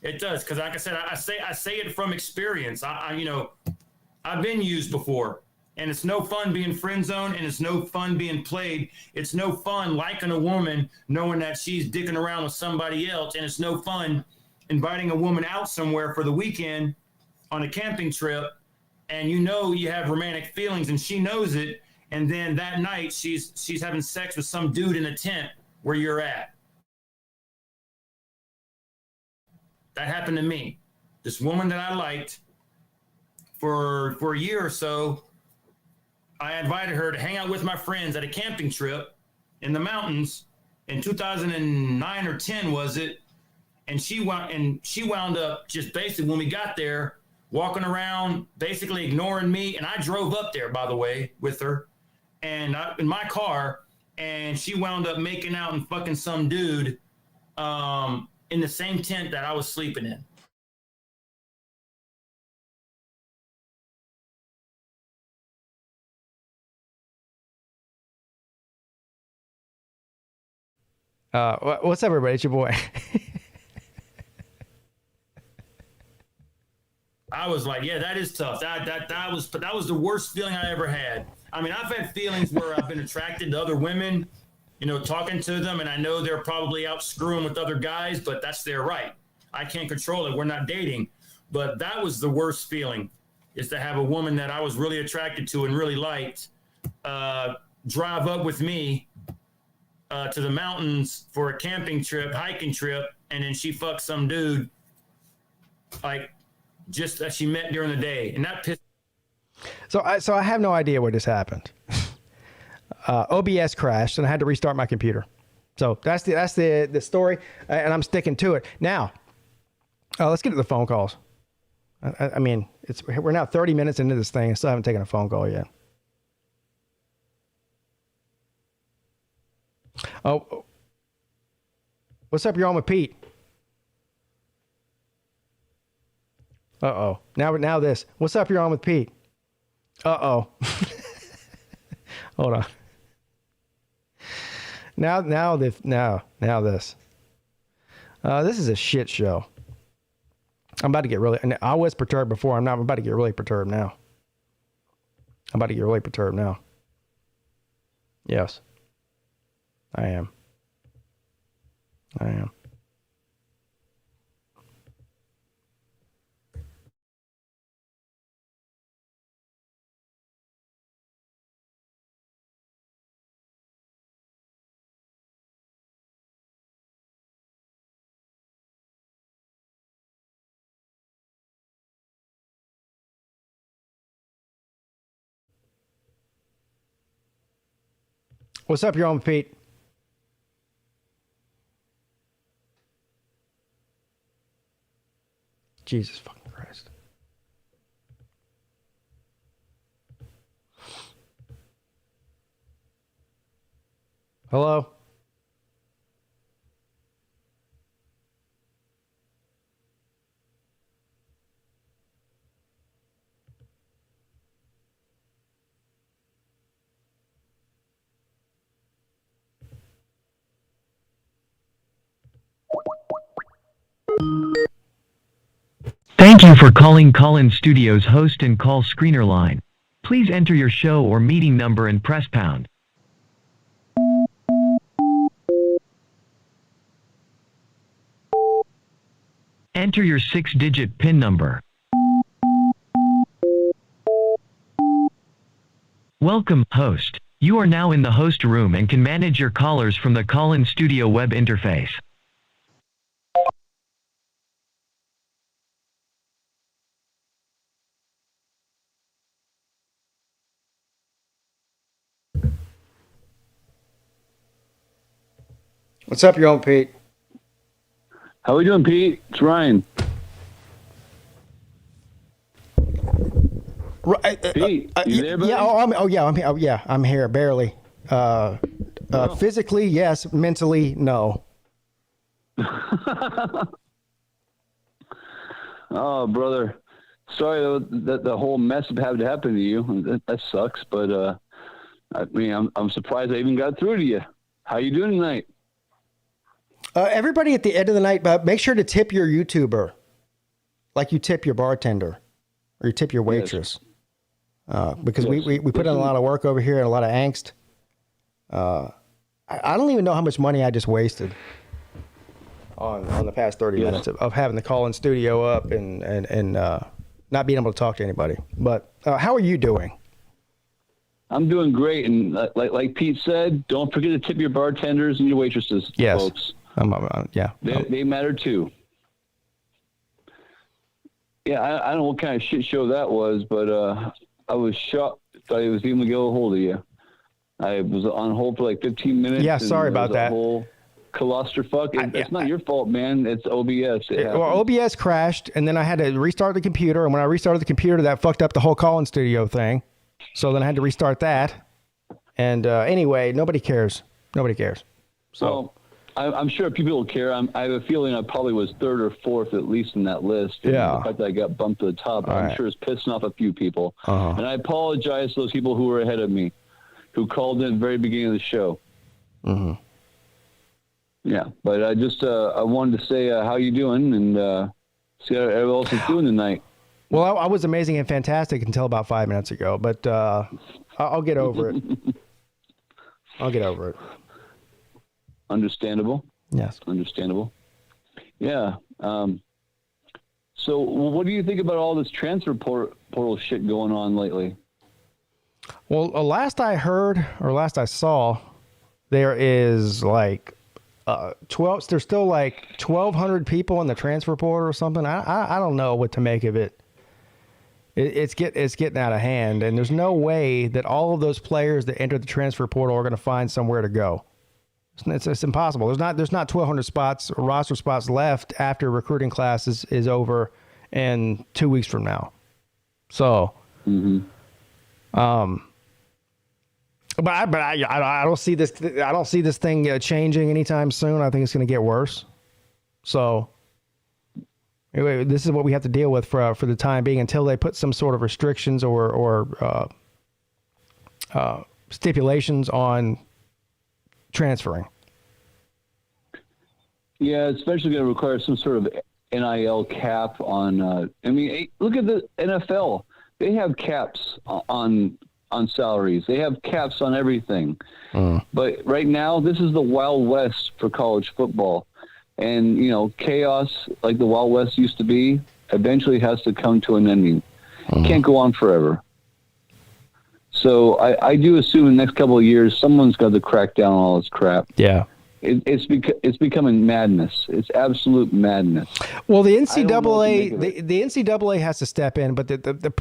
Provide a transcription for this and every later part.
It does, because like I said, I say it from experience. I've been used before, and it's no fun being friend zoned, and it's no fun being played. It's no fun liking a woman knowing that she's dicking around with somebody else, and it's no fun inviting a woman out somewhere for the weekend on a camping trip, and you have romantic feelings, and she knows it, and then that night she's having sex with some dude in a tent where you're at. That happened to me. This woman that I liked for a year or so, I invited her to hang out with my friends at a camping trip in the mountains in 2009 or 10 was it? And she wound up just basically when we got there walking around, basically ignoring me. And I drove up there, by the way, with her and in my car, and she wound up making out and fucking some dude in the same tent that I was sleeping in. What's up, everybody? It's your boy. I was like, yeah, that is tough. That was the worst feeling I ever had. I mean, I've had feelings where I've been attracted to other women, talking to them, and I know they're probably out screwing with other guys, but that's their right. I can't control it. We're not dating. But that was the worst feeling, is to have a woman that I was really attracted to and really liked drive up with me to the mountains for a camping trip, hiking trip, and then she fucked some dude like just that she met during the day, and that pissed. So I have no idea where this happened. OBS crashed, and I had to restart my computer. So that's the story, and I'm sticking to it. Now, let's get to the phone calls. I mean, we're now 30 minutes into this thing, and still haven't taken a phone call yet. Oh, what's up? You're on with Pete. Uh-oh. Now this. What's up? You're on with Pete. Uh-oh. Hold on. Now this. This is a shit show. I'm about to get really. I was perturbed before. I'm about to get really perturbed now. Yes. I am. What's up? You're on with Pete. Jesus fucking Christ. Hello? Thank you for calling Call-In Studios host and call screener line. Please enter your show or meeting number and press pound. Enter your 6-digit PIN number. Welcome, host. You are now in the host room and can manage your callers from the Call-In Studio web interface. What's up, you're on, Pete? How we doing, Pete? It's Ryan. Pete, you there, buddy? Yeah, I'm here, barely. Physically, yes. Mentally, no. Oh, brother. Sorry that the whole mess had to happen to you. That sucks, but I mean, I'm surprised I even got through to you. How you doing tonight? Everybody at the end of the night, make sure to tip your YouTuber like you tip your bartender or you tip your waitress. Because we put in a lot of work over here and a lot of angst. I don't even know how much money I just wasted on the past 30 minutes of having the call-in studio up and not being able to talk to anybody. But how are you doing? I'm doing great, and like Pete said, don't forget to tip your bartenders and your waitresses, folks. Yeah. They matter too. Yeah, I don't know what kind of shit show that was, but I was shocked that I was able to get a hold of you. I was on hold for like 15 minutes. Yeah, sorry about that. Whole clusterfuck. It's not your fault, man. It's OBS. OBS crashed, and then I had to restart the computer, and when I restarted the computer, that fucked up the whole call-in studio thing. So then I had to restart that. And anyway, nobody cares. Nobody cares. So I'm sure people will care. I have a feeling I probably was third or fourth at least in that list. And the fact that I got bumped to the top, I'm sure it's pissing off a few people. And I apologize to those people who were ahead of me, who called in at the very beginning of the show. Yeah, but I just I wanted to say how you doing and see how everyone else is doing tonight. Well, I was amazing and fantastic until about 5 minutes ago, but I'll get over it. I'll get over it. Understandable. Yes. Understandable. Yeah. So what do you think about all this transfer portal shit going on lately? Well, last I heard or last I saw, there is like 12. There's still like 1,200 people in the transfer portal or something. I don't know what to make of it. It's getting out of hand, and there's no way that all of those players that enter the transfer portal are going to find somewhere to go. It's impossible. There's not 1,200 spots or roster spots left after recruiting class is over in 2 weeks from now. So, but I don't see this. I don't see this thing changing anytime soon. I think it's going to get worse. So, anyway, this is what we have to deal with for the time being until they put some sort of restrictions or stipulations on transferring. Yeah, it's especially going to require some sort of NIL cap on. I mean, look at the NFL. They have caps on salaries. They have caps on everything. But right now, this is the Wild West for college football. And, you know, chaos like the Wild West used to be eventually has to come to an ending. It can't go on forever. So I do assume in the next couple of years, someone's got to crack down on all this crap. Yeah. It's becoming madness. It's absolute madness. Well, the NCAA the NCAA has to step in, but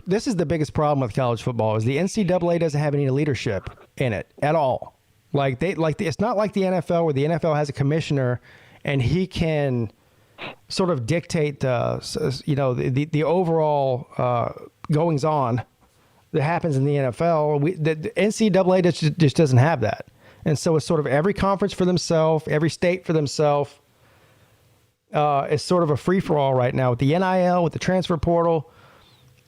this is the biggest problem with college football is the NCAA doesn't have any leadership in it at all. It's not like the NFL where the NFL has a commissioner and he can sort of dictate the overall goings on that happens in the NFL. The NCAA just doesn't have that. And so it's sort of every conference for themselves, every state for themselves. It's sort of a free-for-all right now with the NIL, with the transfer portal,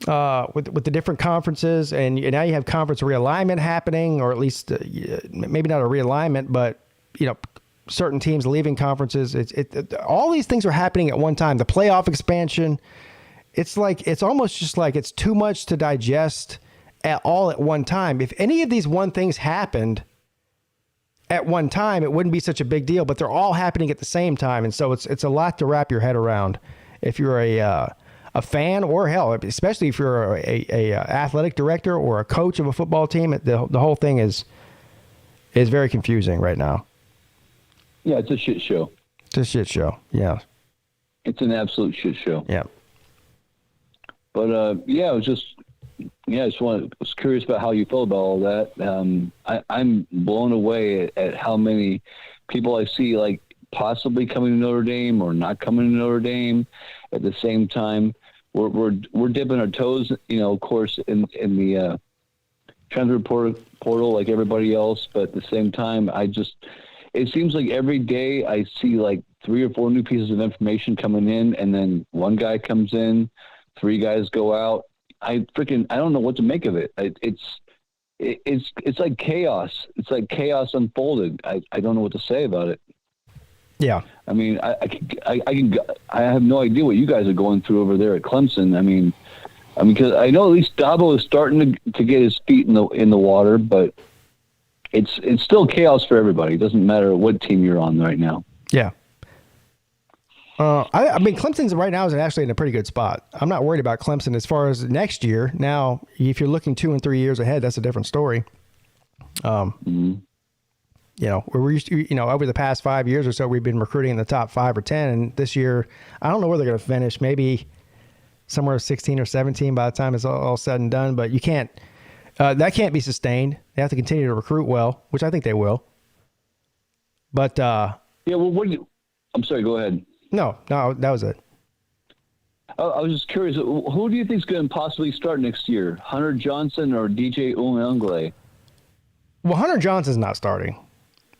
with the different conferences. And now you have conference realignment happening, or at least maybe not a realignment, but, you know, certain teams leaving conferences. All these things are happening at one time. The playoff expansion, it's almost just like it's too much to digest at one time. If any of these one things happened at one time, it wouldn't be such a big deal, but they're all happening at the same time. And so it's a lot to wrap your head around if you're a fan, or hell, especially if you're a athletic director or a coach of a football team. The whole thing is very confusing right now. Yeah, it's a shit show. It's a shit show. Yeah. It's an absolute shit show. Yeah. But I was curious about how you felt about all that. I'm blown away at how many people I see like possibly coming to Notre Dame or not coming to Notre Dame at the same time. We're dipping our toes, of course, in the transfer portal like everybody else. But at the same time, it seems like every day I see like 3 or 4 new pieces of information coming in, and then one guy comes in, 3 guys go out. I don't know what to make of it. It's like chaos. It's like chaos unfolded. I don't know what to say about it. Yeah. I mean, I have no idea what you guys are going through over there at Clemson. I mean, because I know at least Dabo is starting to get his feet in the water, but it's still chaos for everybody. It doesn't matter what team you're on right now. Yeah. I mean, Clemson's right now is actually in a pretty good spot. I'm not worried about Clemson as far as next year. Now, if you're looking 2 and 3 years ahead, that's a different story. You know, we're used to, you know, over the past 5 years or so, we've been recruiting in the top 5 or 10. And this year, I don't know where they're going to finish. Maybe somewhere 16 or 17 by the time it's all said and done. But you can't, that can't be sustained. They have to continue to recruit well, which I think they will. But yeah, well, I'm sorry. Go ahead. No, that was it. I was just curious. Who do you think is going to possibly start next year? Hunter Johnson or DJ Uiagalelei? Well, Hunter Johnson's not starting.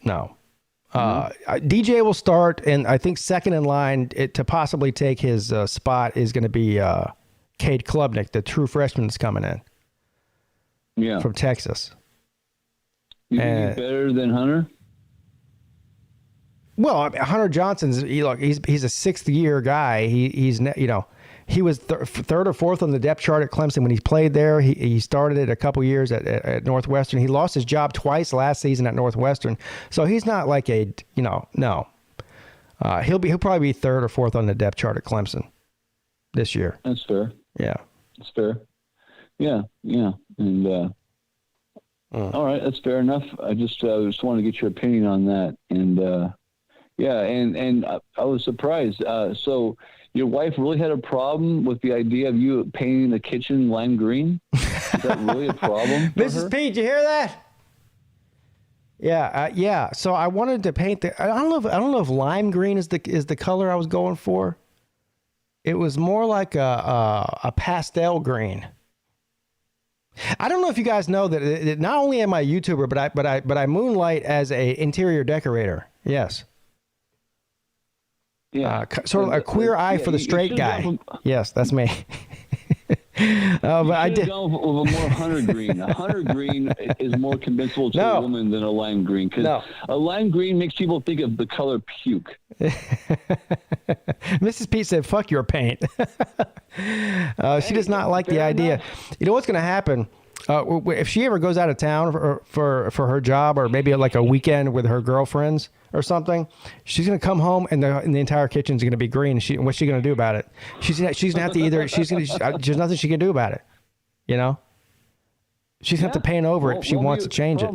No. DJ will start, and I think second in line to possibly take his spot is going to be Cade Klubnik, the true freshman that's coming in. Yeah. From Texas. You think he's better than Hunter? Well, I mean, Hunter Johnson's he's a sixth-year guy. He's you know, he was third or fourth on the depth chart at Clemson when he played there. He started it a couple years at Northwestern. He lost his job twice last season at Northwestern, so he's not like a no. He'll probably be third or fourth on the depth chart at Clemson this year. That's fair. Yeah, that's fair. Yeah, and all right, that's fair enough. I just wanted to get your opinion on that, and. Yeah, and I was surprised. So your wife really had a problem with the idea of you painting the kitchen lime green? Is that really a problem for Mrs. her? Peete, you hear that? Yeah. So I wanted to paint I don't know if lime green is the color I was going for. It was more like a pastel green. I don't know if you guys know that not only am I a YouTuber, but I moonlight as a interior decorator. Yes. Yeah, sort of a queer eye for the straight guy. Yes, that's me. But I did go with a more hunter green. A hunter green is more convincing to a woman than a lime green, because a lime green makes people think of the color puke. Mrs. Peete said, "Fuck your paint." She does not like the idea. You know what's going to happen? If she ever goes out of town for her job, or maybe like a weekend with her girlfriends or something, she's going to come home and the entire kitchen's going to be green. What's she going to do about it? She's going to have to there's nothing she can do about it. You know? She's going to have to paint over it if she wants to change it.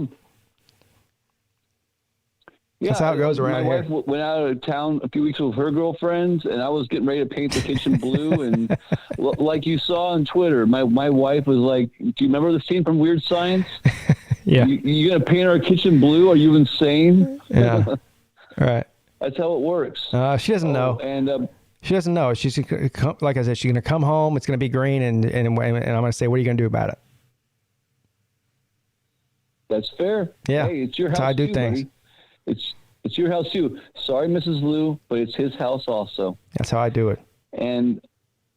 Yeah, that's how it goes around here. My wife went out of town a few weeks with her girlfriends, and I was getting ready to paint the kitchen blue. And like you saw on Twitter, my wife was like, "Do you remember the scene from Weird Science? Yeah. You gonna paint our kitchen blue? Are you insane?" Yeah. Right. That's how it works. She doesn't know. And she doesn't know. She's like I said, she's gonna come home. It's gonna be green, and I'm gonna say, "What are you gonna do about it?" That's fair. Yeah. Hey, it's your house. That's how I do too, things. Buddy. It's your house too. Sorry, Mrs. Lou, but it's his house also. That's how I do it. And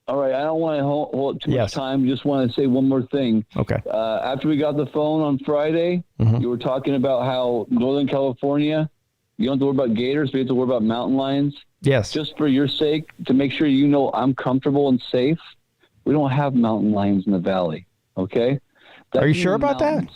all right, I don't want to hold too much time. Just want to say one more thing. Okay. After we got the phone on Friday, you were talking about how Northern California, you don't have to worry about gators, but you have to worry about mountain lions. Yes. Just for your sake, to make sure you know I'm comfortable and safe, we don't have mountain lions in the valley. Okay. Are you sure about that?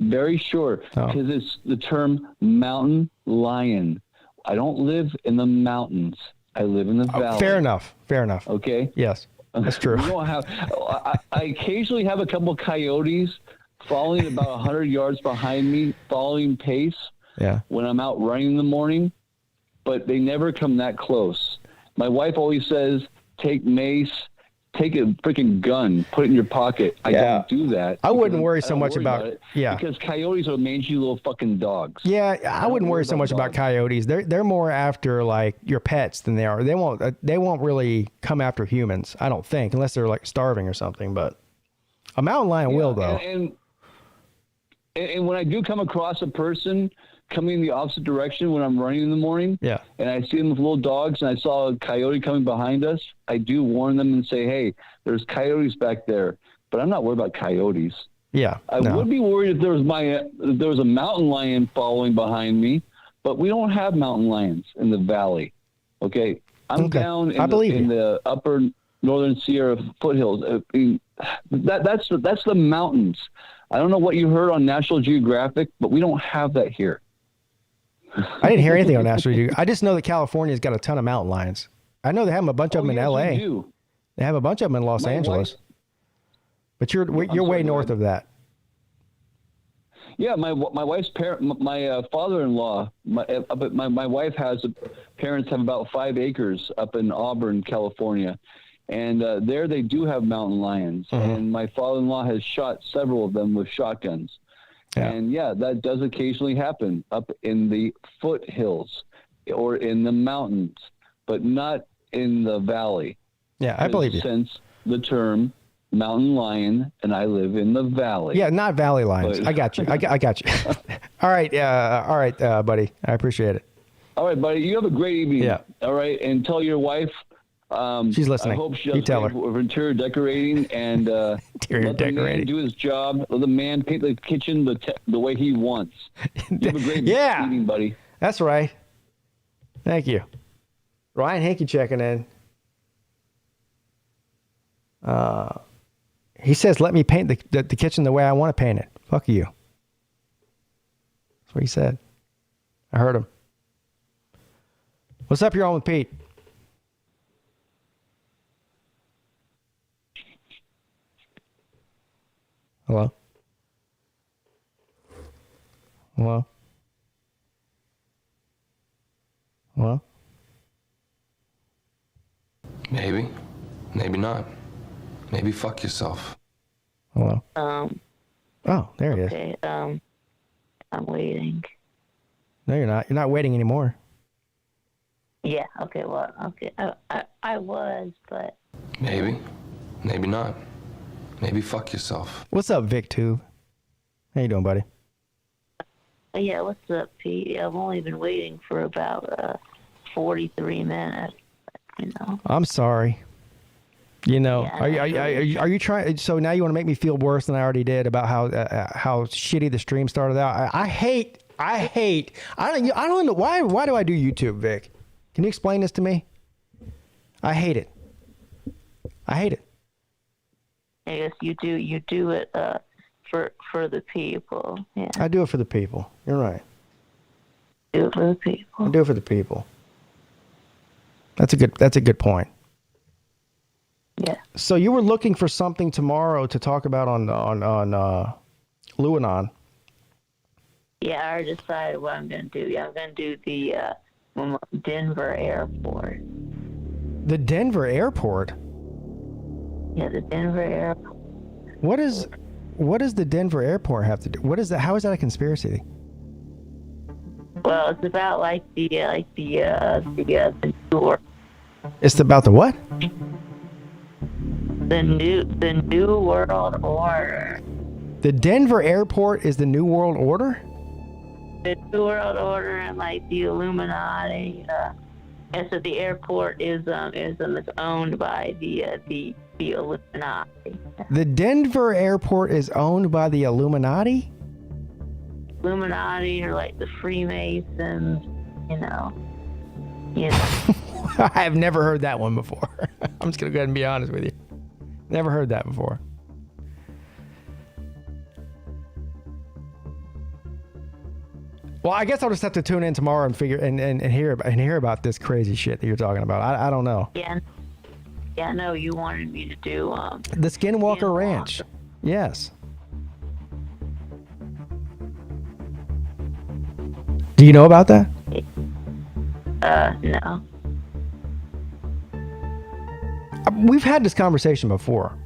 Very sure, because it's the term mountain lion. I don't live in the mountains. I live in the valley. Fair enough. Okay. Yes, that's true. We don't have. I occasionally have a couple of coyotes following about 100 yards behind me, following pace. Yeah. When I'm out running in the morning, but they never come that close. My wife always says, "Take mace, take a freaking gun, put it in your pocket." I don't do that. I wouldn't worry so much about it. Yeah. Because coyotes are mangy little fucking dogs. Yeah, I wouldn't worry so much about coyotes. They're more after like your pets than they are. They won't really come after humans, I don't think, unless they're like starving or something. But a mountain lion will, though. And when I do come across a person coming in the opposite direction when I'm running in the morning, and I see them with little dogs, and I saw a coyote coming behind us, I do warn them and say, "Hey, there's coyotes back there." But I'm not worried about coyotes. Yeah, I would be worried if there was a mountain lion following behind me, but we don't have mountain lions in the valley. Okay. I'm down in the upper northern Sierra foothills. I mean, that's the mountains. I don't know what you heard on National Geographic, but we don't have that here. I didn't hear anything on National Geographic. I just know that California's got a ton of mountain lions. I know they have a bunch of them in L.A. Do. They have a bunch of them in Los Angeles. But you're way north of that. Yeah, my wife's my father-in-law, my wife parents have about 5 acres up in Auburn, California, and there they do have mountain lions, and my father-in-law has shot several of them with shotguns, and that does occasionally happen up in the foothills or in the mountains, but not in the valley. Yeah, I believe you. Since the term mountain lion, and I live in the valley. Yeah, not valley lions. I got you. I got you. All right, buddy. I appreciate it. All right, buddy. You have a great evening. Yeah. All right, and tell your wife. She's listening. I hope she you tell her. With interior decorating and interior let the man do his job. Let the man paint the kitchen the way he wants. You have a great evening, buddy. That's right. Thank you. Ryan Hickey checking in. He says, let me paint the kitchen the way I want to paint it. Fuck you. That's what he said. I heard him. What's up? You're on with Pete. Hello? Hello? Hello? Maybe. Maybe not. Maybe fuck yourself. Hello? Oh, there he is. Okay, I'm waiting. No, you're not. You're not waiting anymore. Yeah, okay, well, okay. I was, but... Maybe. Maybe not. Maybe fuck yourself. What's up, Vic Tube? How you doing, buddy? Yeah, what's up, Pete? I've only been waiting for about 43 minutes, you know. I'm sorry. You know, Yeah, are you trying? So now you want to make me feel worse than I already did about how shitty the stream started out. I hate. I don't know why. Why do I do YouTube, Vic? Can you explain this to me? I hate it. I hate it. I guess you do it for the people. Yeah. I do it for the people. You're right. Do it for the people. I do it for the people. That's a good point. Yeah. So you were looking for something tomorrow to talk about on Luanon. Yeah, I already decided what I'm going to do. Yeah, I'm going to do the Denver airport. The Denver airport? Yeah, the Denver airport. What does the Denver airport have to do? What is that? How is that a conspiracy? Well, it's about the new world. It's about the what? The new world order. The Denver airport is the New World Order? The New World Order and the Illuminati. And so the airport is owned by the Illuminati. The Denver airport is owned by the Illuminati? Illuminati are like the Freemasons, you know. I have never heard that one before. I'm just going to go ahead and be honest with you. Never heard that before. Well, I guess I'll just have to tune in tomorrow and figure and hear about this crazy shit that you're talking about. I don't know. Yeah, no, you wanted me to do the Skinwalker Ranch. Yes. Do you know about that? No. We've had this conversation before.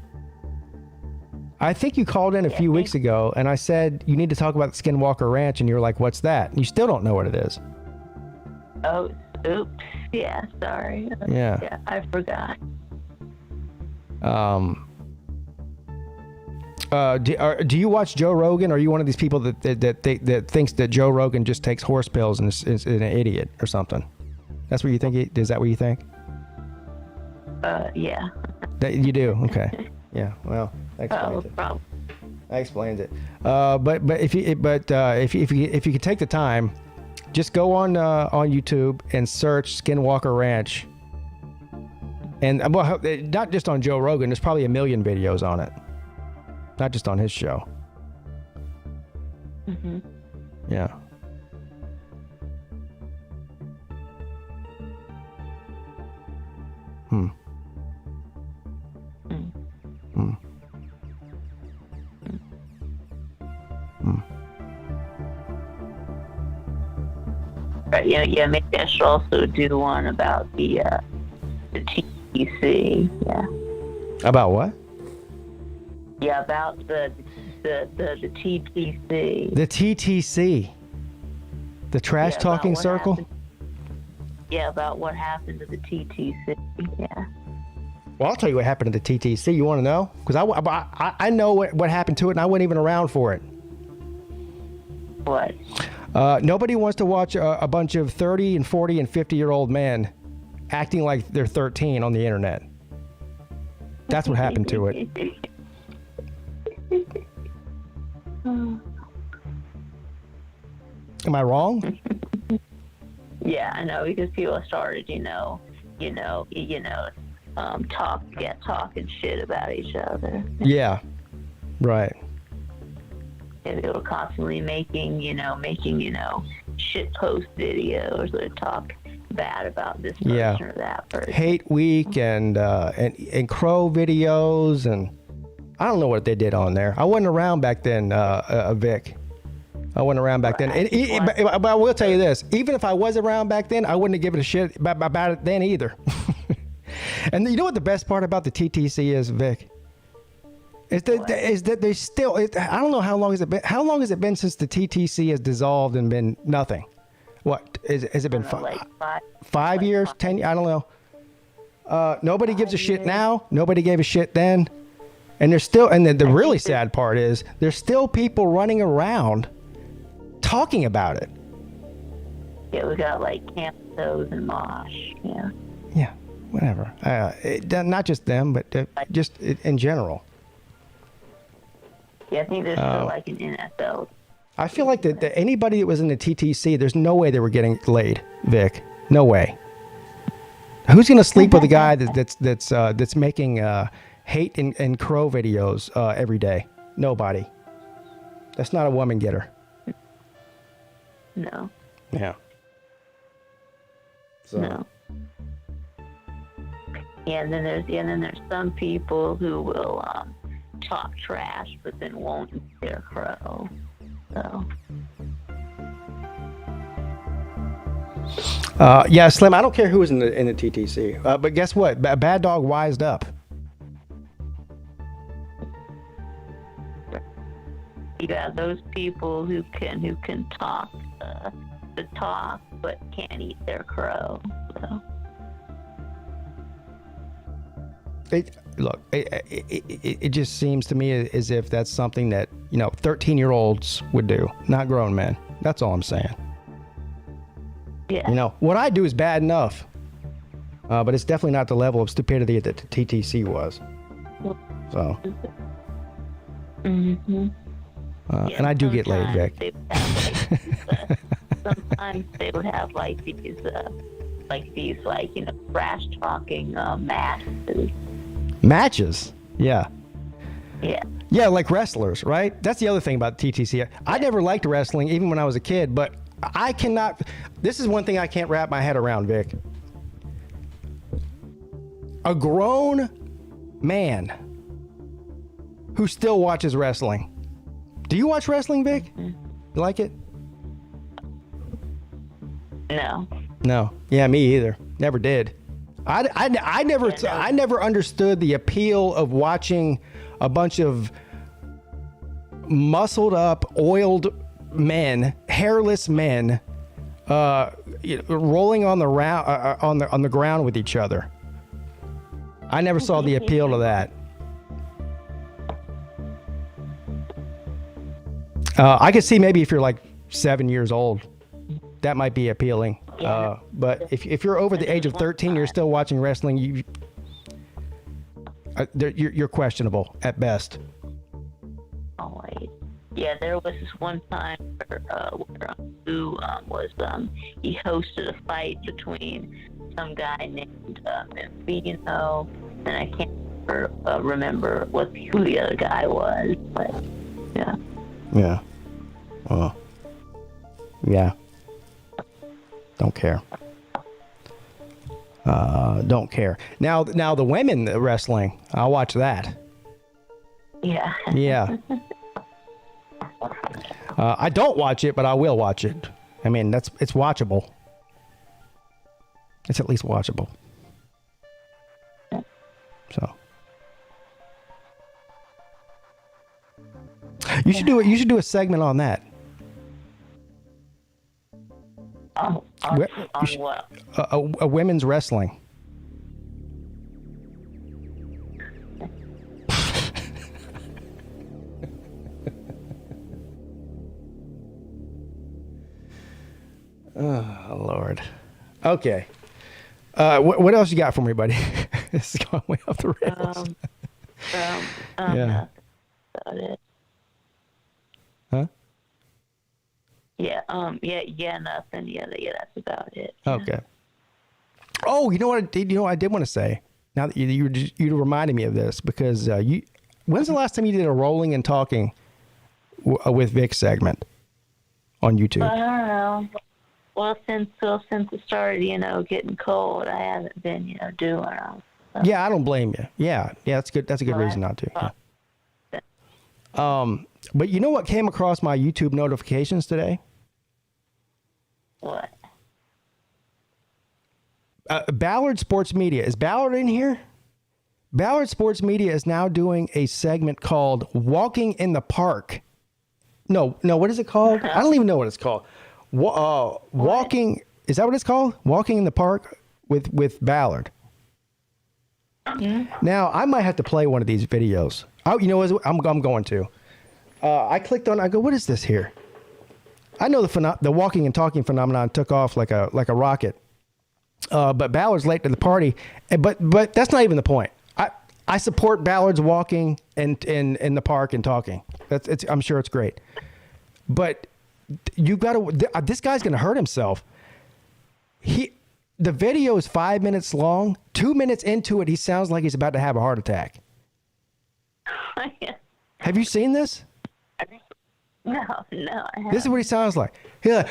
I think you called in a few weeks ago, and I said you need to talk about the Skinwalker Ranch, and you're like, "What's that?" And you still don't know what it is. Oh, oops. Yeah, sorry. Yeah, I forgot. Do you watch Joe Rogan? Or are you one of these people that thinks that Joe Rogan just takes horse pills and is an idiot or something? That's what you think? Is that what you think? Yeah. That you do? Okay. Yeah. Well, that explains it. Problem. That explains it. But if you could take the time Just go on YouTube and search Skinwalker Ranch. And well, not just on Joe Rogan. There's probably a million videos on it. Not just on his show. Mm-hmm. Yeah. Hmm. Mm. Hmm. Hmm. Right, yeah, maybe I should also do one about the TTC. Yeah. About what? Yeah, about the TTC. The TTC. The trash Yeah, talking about what circle? happened- Yeah, about what happened to the TTC. Yeah. Well, I'll tell you what happened to the TTC. You want to know? Because I know what happened to it, and I wasn't even around for it. What? Nobody wants to watch a bunch of 30 and 40 and 50-year-old men acting like they're 13 on the internet. That's what happened to it. Am I wrong? Yeah, I know, because people started, talking shit about each other. Yeah. Right. And they were constantly making shit post videos that talk bad about this person Yeah. or that person. Hate Week and Crow videos, and I don't know what they did on there. I wasn't around back then, Vic. I wasn't around back then. But I will tell you this. Even if I was around back then, I wouldn't have given a shit about it then either. And you know what the best part about the TTC is, Vic? Is that they still... I don't know how long has it been. How long has it been since the TTC has dissolved and been nothing? What? Has it been Like 5 years? 10 years? I don't know. Nobody gives a shit now. Nobody gave a shit then. And there's still... And the really sad part is there's still people running around talking about it. Yeah, we got like Camp Toes and Mosh. Yeah. Yeah, whatever. Not just them, but just in general. Yeah, I think there's still like an NFL. I feel like that anybody that was in the TTC, there's no way they were getting laid, Vic. No way. Who's gonna sleep with a guy that's making hate and crow videos every day? Nobody. That's not a woman getter. No. Yeah. So. No. Yeah, and then there's some people who will talk trash, but then won't eat their crow. So. Yeah, Slim. I don't care who was in the TTC, but guess what? Bad Dog wised up. You got those people who can talk the talk, but can't eat their crow. So. It just seems to me as if that's something that 13-year-olds would do, not grown men. That's all I'm saying. Yeah. What I do is bad enough, but it's definitely not the level of stupidity that the TTC was. So. Mm-hmm. And I do get laid, Vic. Sometimes they would have like these trash talking matches. Matches? Yeah. Yeah. Yeah, like wrestlers, right? That's the other thing about TTC. I never liked wrestling, even when I was a kid, but I cannot... This is one thing I can't wrap my head around, Vic. A grown man who still watches wrestling. Do you watch wrestling, Vic? You like it? No. No. Yeah, me either. Never did. I never understood the appeal of watching a bunch of muscled up, oiled men, hairless men, rolling on the ground with each other. I never saw the appeal to that. I could see maybe if you're like 7 years old, that might be appealing. But if you're over the age of 13, you're still watching wrestling, you're questionable at best. Oh wait. Yeah, there was this one time where who was he hosted a fight between some guy named Vino, and I can't remember who the other guy was, but yeah. Yeah. Well. Yeah. Don't care. Don't care. Now the women wrestling, I'll watch that. Yeah. Yeah. I don't watch it, but I will watch it. I mean, it's watchable. It's at least watchable. So you should do it. You should do a segment on that. On what? A women's wrestling. Oh, Lord. Okay. What else you got for me, buddy? This is going way off the rails. Yeah. About it. Huh? Yeah. Nothing. Yeah. That's about it. Okay. Oh, you know what? I did want to say. Now that you reminded me of this because when's the last time you did a rolling and talking with Vic segment on YouTube? I don't know. Well, since it started, getting cold, I haven't been, doing them. So. Yeah, I don't blame you. Yeah, that's good. That's a good reason not to. Yeah. But you know what came across my YouTube notifications today? What? Ballard Sports Media. Is Ballard in here? Ballard Sports Media is now doing a segment called Walking in the Park. No, what is it called? I don't even know what it's called. Walking, is that what it's called? Walking in the Park with Ballard. Mm-hmm. Now, I might have to play one of these videos. I'm going to. I clicked on, I go, what is this here? I know the walking and talking phenomenon took off like a rocket. But Ballard's late to the party. But that's not even the point. I support Ballard's walking in the park and talking. I'm sure it's great. But you got to. This guy's going to hurt himself. The video is 5 minutes long. 2 minutes into it, he sounds like he's about to have a heart attack. Have you seen this? No, I haven't. This is what he sounds like. He's like,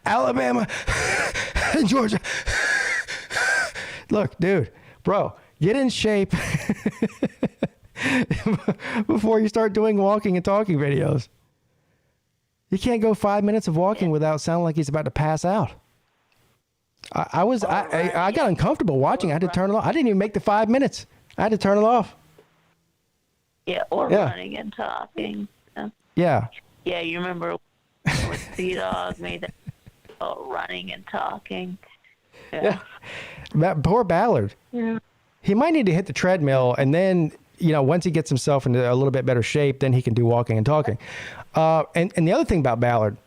Alabama and Georgia. Look, dude, bro, get in shape before you start doing walking and talking videos. You can't go 5 minutes of walking without sounding like he's about to pass out. I got uncomfortable watching. I had to turn it off. I didn't even make the 5 minutes. I had to turn it off. Yeah, running and talking. Yeah. Yeah, you remember when C-Dog made that running and talking? Yeah. Poor Ballard. Yeah. He might need to hit the treadmill, and then, once he gets himself into a little bit better shape, then he can do walking and talking. And the other thing about Ballard,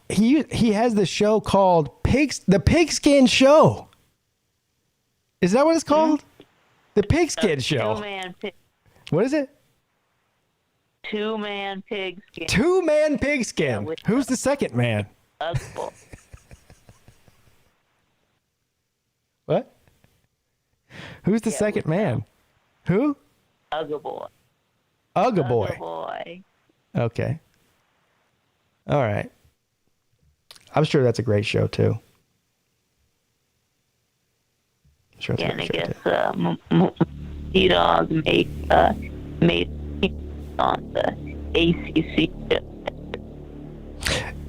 he has this show called the Pigskin Show. Is that what it's called? The Pigskin Show. What is it? Two-man pigskin. Two-man pigskin. Who's the second man? Ugbo. What? Who's the second man? Who? Ugga Boy. Ugga Boy. Ugga Boy. Okay. All right. I'm sure that's a great show too. Sure, and I guess C-Dog made on the ACC show.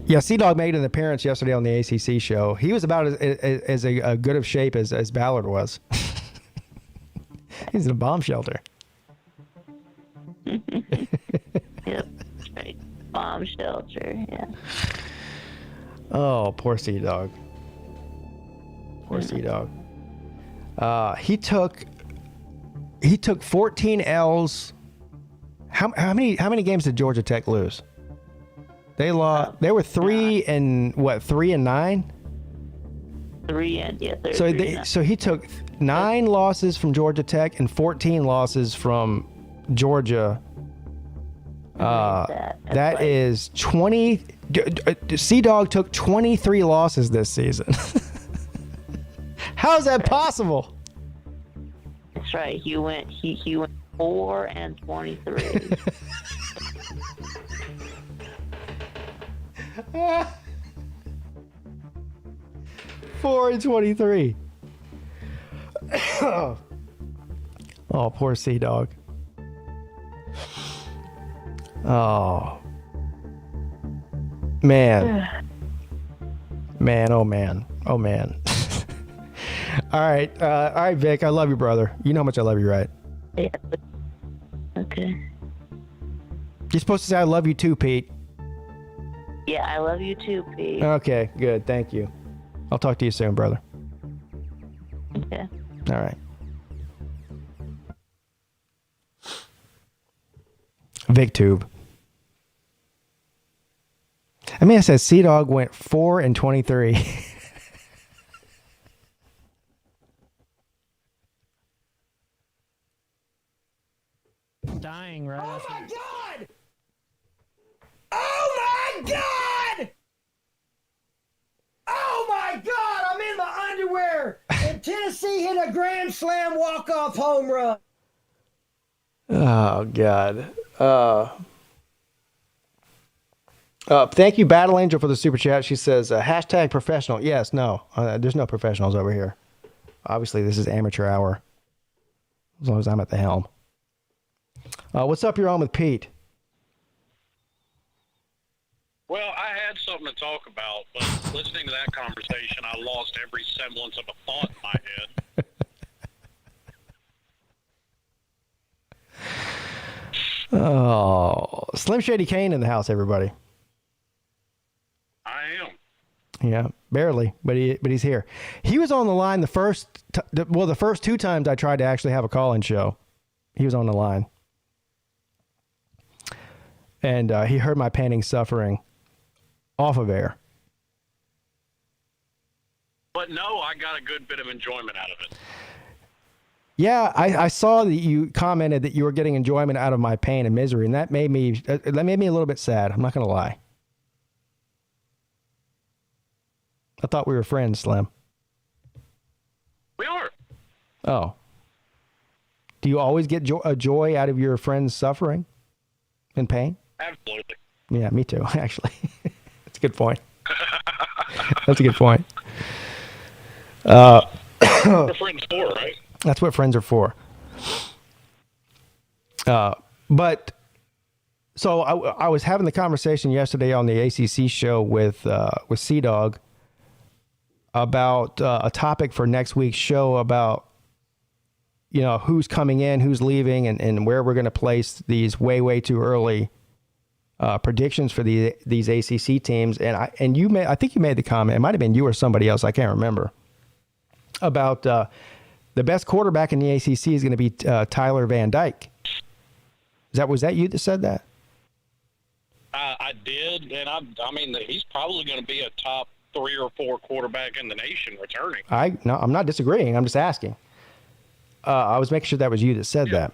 Yeah, C-Dog made an appearance yesterday on the ACC show. He was about as a good of shape as Ballard was. He's in a bomb shelter. Yep, right. Bomb shelter, yeah. Oh, poor C-Dog. Poor C-Dog. He took 14 L's. How many games did Georgia Tech lose? They lost. They were 3-9. 3-9. So he took 9 losses from Georgia Tech and 14 losses from Georgia That is 20. Sea Dog took 23 losses this season. How is that possible? That's right. He went 4-23. 4-23. Oh, poor Sea Dog. Oh. Man. Man, oh man. Oh man. All right, Vic, I love you, brother. You know how much I love you, right? Yeah. Okay. You're supposed to say I love you too, Pete. Yeah, I love you too, Pete. Okay, good. Thank you. I'll talk to you soon, brother. Okay. All right. VicTube. I mean, I said Sea Dog went 4-23. Dying, right? Oh my God! Oh my God! Oh my God! I'm in my underwear, and Tennessee hit a grand slam walk-off home run. Oh God! Thank you, Battle Angel, for the super chat. She says, hashtag professional. Yes, no. There's no professionals over here. Obviously, this is amateur hour. As long as I'm at the helm. What's up? You're on with Pete. Well, I had something to talk about, but listening to that conversation, I lost every semblance of a thought in my head. Oh, Slim Shady Kane in the house, everybody. I am. Yeah, barely, but he's here. He was on the line the first two times I tried to actually have a call-in show. He was on the line, and he heard my pain and suffering off of air. But no, I got a good bit of enjoyment out of it. Yeah, I saw that you commented that you were getting enjoyment out of my pain and misery, and that made me a little bit sad. I'm not going to lie. I thought we were friends, Slim. We are. Oh. Do you always get joy out of your friends' suffering and pain? Absolutely. Yeah, me too, actually. That's a good point. That's a good point. We're friends for, right? That's what friends are for. But so I was having the conversation yesterday on the ACC show with Sea Dog about a topic for next week's show about, you know, who's coming in, who's leaving, and where we're going to place these way too early predictions for these ACC teams. And I think you made the comment. It might have been you or somebody else. I can't remember. About the best quarterback in the ACC is going to be Tyler Van Dyke. Was that you that said that? I did, and I mean he's probably going to be a top 3 or 4 quarterback in the nation returning. No, I'm not disagreeing. I'm just asking. I was making sure that was you that said that.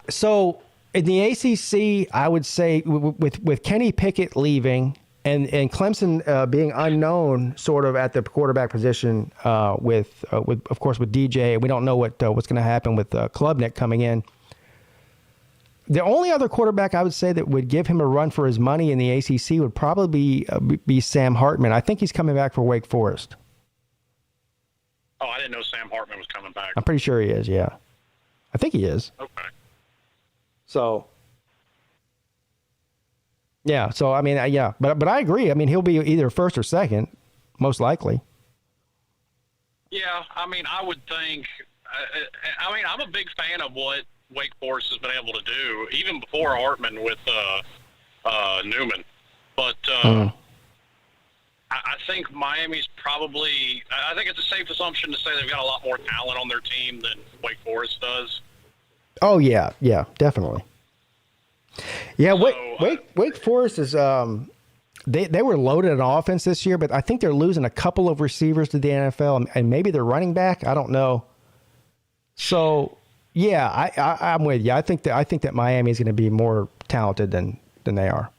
So in the ACC, I would say with Kenny Pickett leaving and Clemson being unknown sort of at the quarterback position with of course with DJ, we don't know what's going to happen with Klubnik coming in. The only other quarterback I would say that would give him a run for his money in the ACC would probably be Sam Hartman. I think he's coming back for Wake Forest. Oh, I didn't know Sam Hartman was coming back. I'm pretty sure he is, yeah. I think he is. Okay. So, yeah. So, I mean, yeah. But I agree. I mean, he'll be either first or second, most likely. Yeah, I mean, I would think I'm a big fan of what Wake Forest has been able to do, even before Hartman with Newman. But I think Miami's probably – I think it's a safe assumption to say they've got a lot more talent on their team than Wake Forest does. Oh, yeah. Yeah, definitely. Yeah, so, Wake Forest is they were loaded on offense this year, but I think they're losing a couple of receivers to the NFL, and maybe their running back. I don't know. So Yeah, I'm with you. I think that Miami is going to be more talented than they are.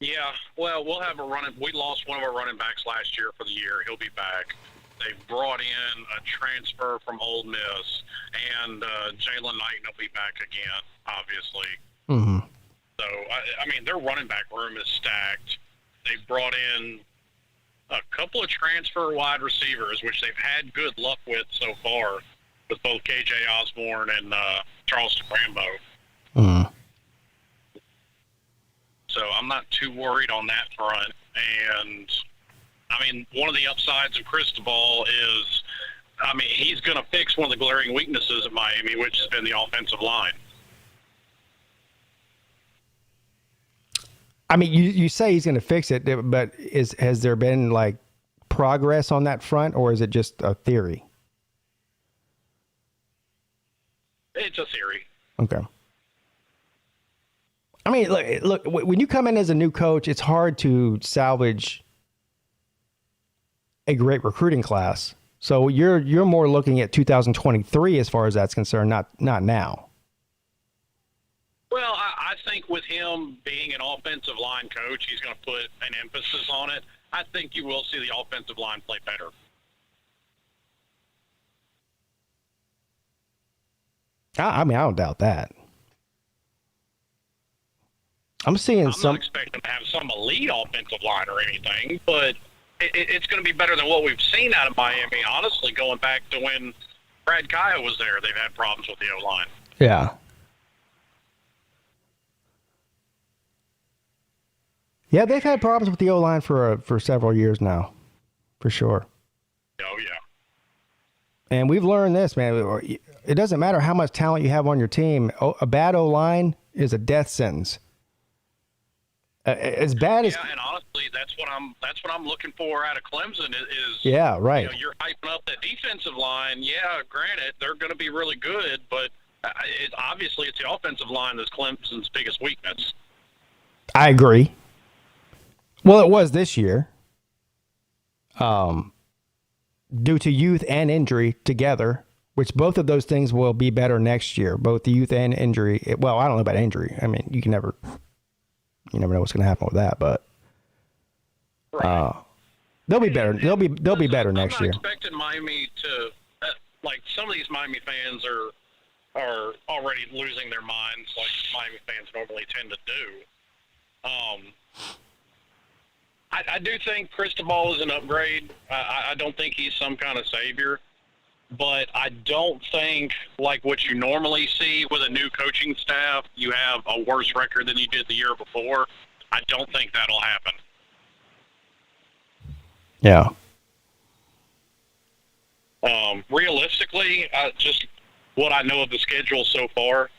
Yeah, well, we'll have we lost one of our running backs last year for the year. He'll be back. They've brought in a transfer from Ole Miss, and Jalen Knight will be back again, obviously. Mm-hmm. So, I mean, their running back room is stacked. They've brought in a couple of transfer wide receivers, which they've had good luck with so far, with both KJ Osborne and Charleston Rambo. Mm-hmm. So I'm not too worried on that front. And, I mean, one of the upsides of Cristobal is, I mean, he's going to fix one of the glaring weaknesses of Miami, which has been the offensive line. I mean, you say he's going to fix it, but has there been like progress on that front, or is it just a theory? It's a theory. Okay. I mean, look. When you come in as a new coach, it's hard to salvage a great recruiting class. So you're more looking at 2023 as far as that's concerned, not now. Well, I think with him being an offensive line coach, he's going to put an emphasis on it. I think you will see the offensive line play better. I mean, I don't doubt that. I'm not expecting to have some elite offensive line or anything, but it's going to be better than what we've seen out of Miami, honestly, going back to when Brad Kaya was there. They've had problems with the O-line. Yeah. Yeah, they've had problems with the O-line for several years now, for sure. Oh, yeah. And we've learned this, man. It doesn't matter how much talent you have on your team. A bad O-line is a death sentence. As bad as and honestly, that's what I'm looking for out of Clemson is yeah, right. You know, you're hyping up that defensive line. Yeah, granted, they're going to be really good, but obviously it's the offensive line that's Clemson's biggest weakness. I agree. Well, it was this year, due to youth and injury together, which both of those things will be better next year. Both the youth and injury. Well, I don't know about injury. I mean, you never know what's going to happen with that, but they'll be better. They'll be better next year. I'm not expecting Miami to like some of these Miami fans are already losing their minds, like Miami fans normally tend to do. I do think Cristobal is an upgrade. I don't think he's some kind of savior, but I don't think, like what you normally see with a new coaching staff, you have a worse record than you did the year before. I don't think that'll happen. Yeah. Realistically, just what I know of the schedule so far,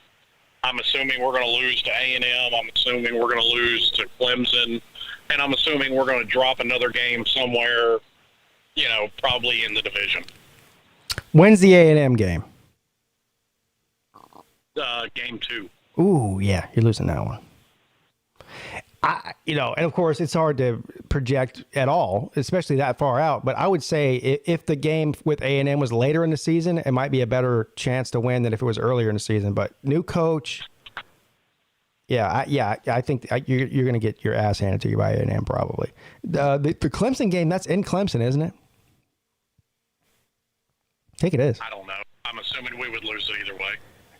I'm assuming we're going to lose to A&M. I'm assuming we're going to lose to Clemson. And I'm assuming we're going to drop another game somewhere, probably in the division. When's the A&M game? Game 2. Ooh, yeah, you're losing that one. And of course, it's hard to project at all, especially that far out. But I would say if the game with A&M was later in the season, it might be a better chance to win than if it was earlier in the season. But new coach, I think you're going to get your ass handed to you by A&M probably. The Clemson game, that's in Clemson, isn't it? I think it is. I don't know. I'm assuming we would lose it either way.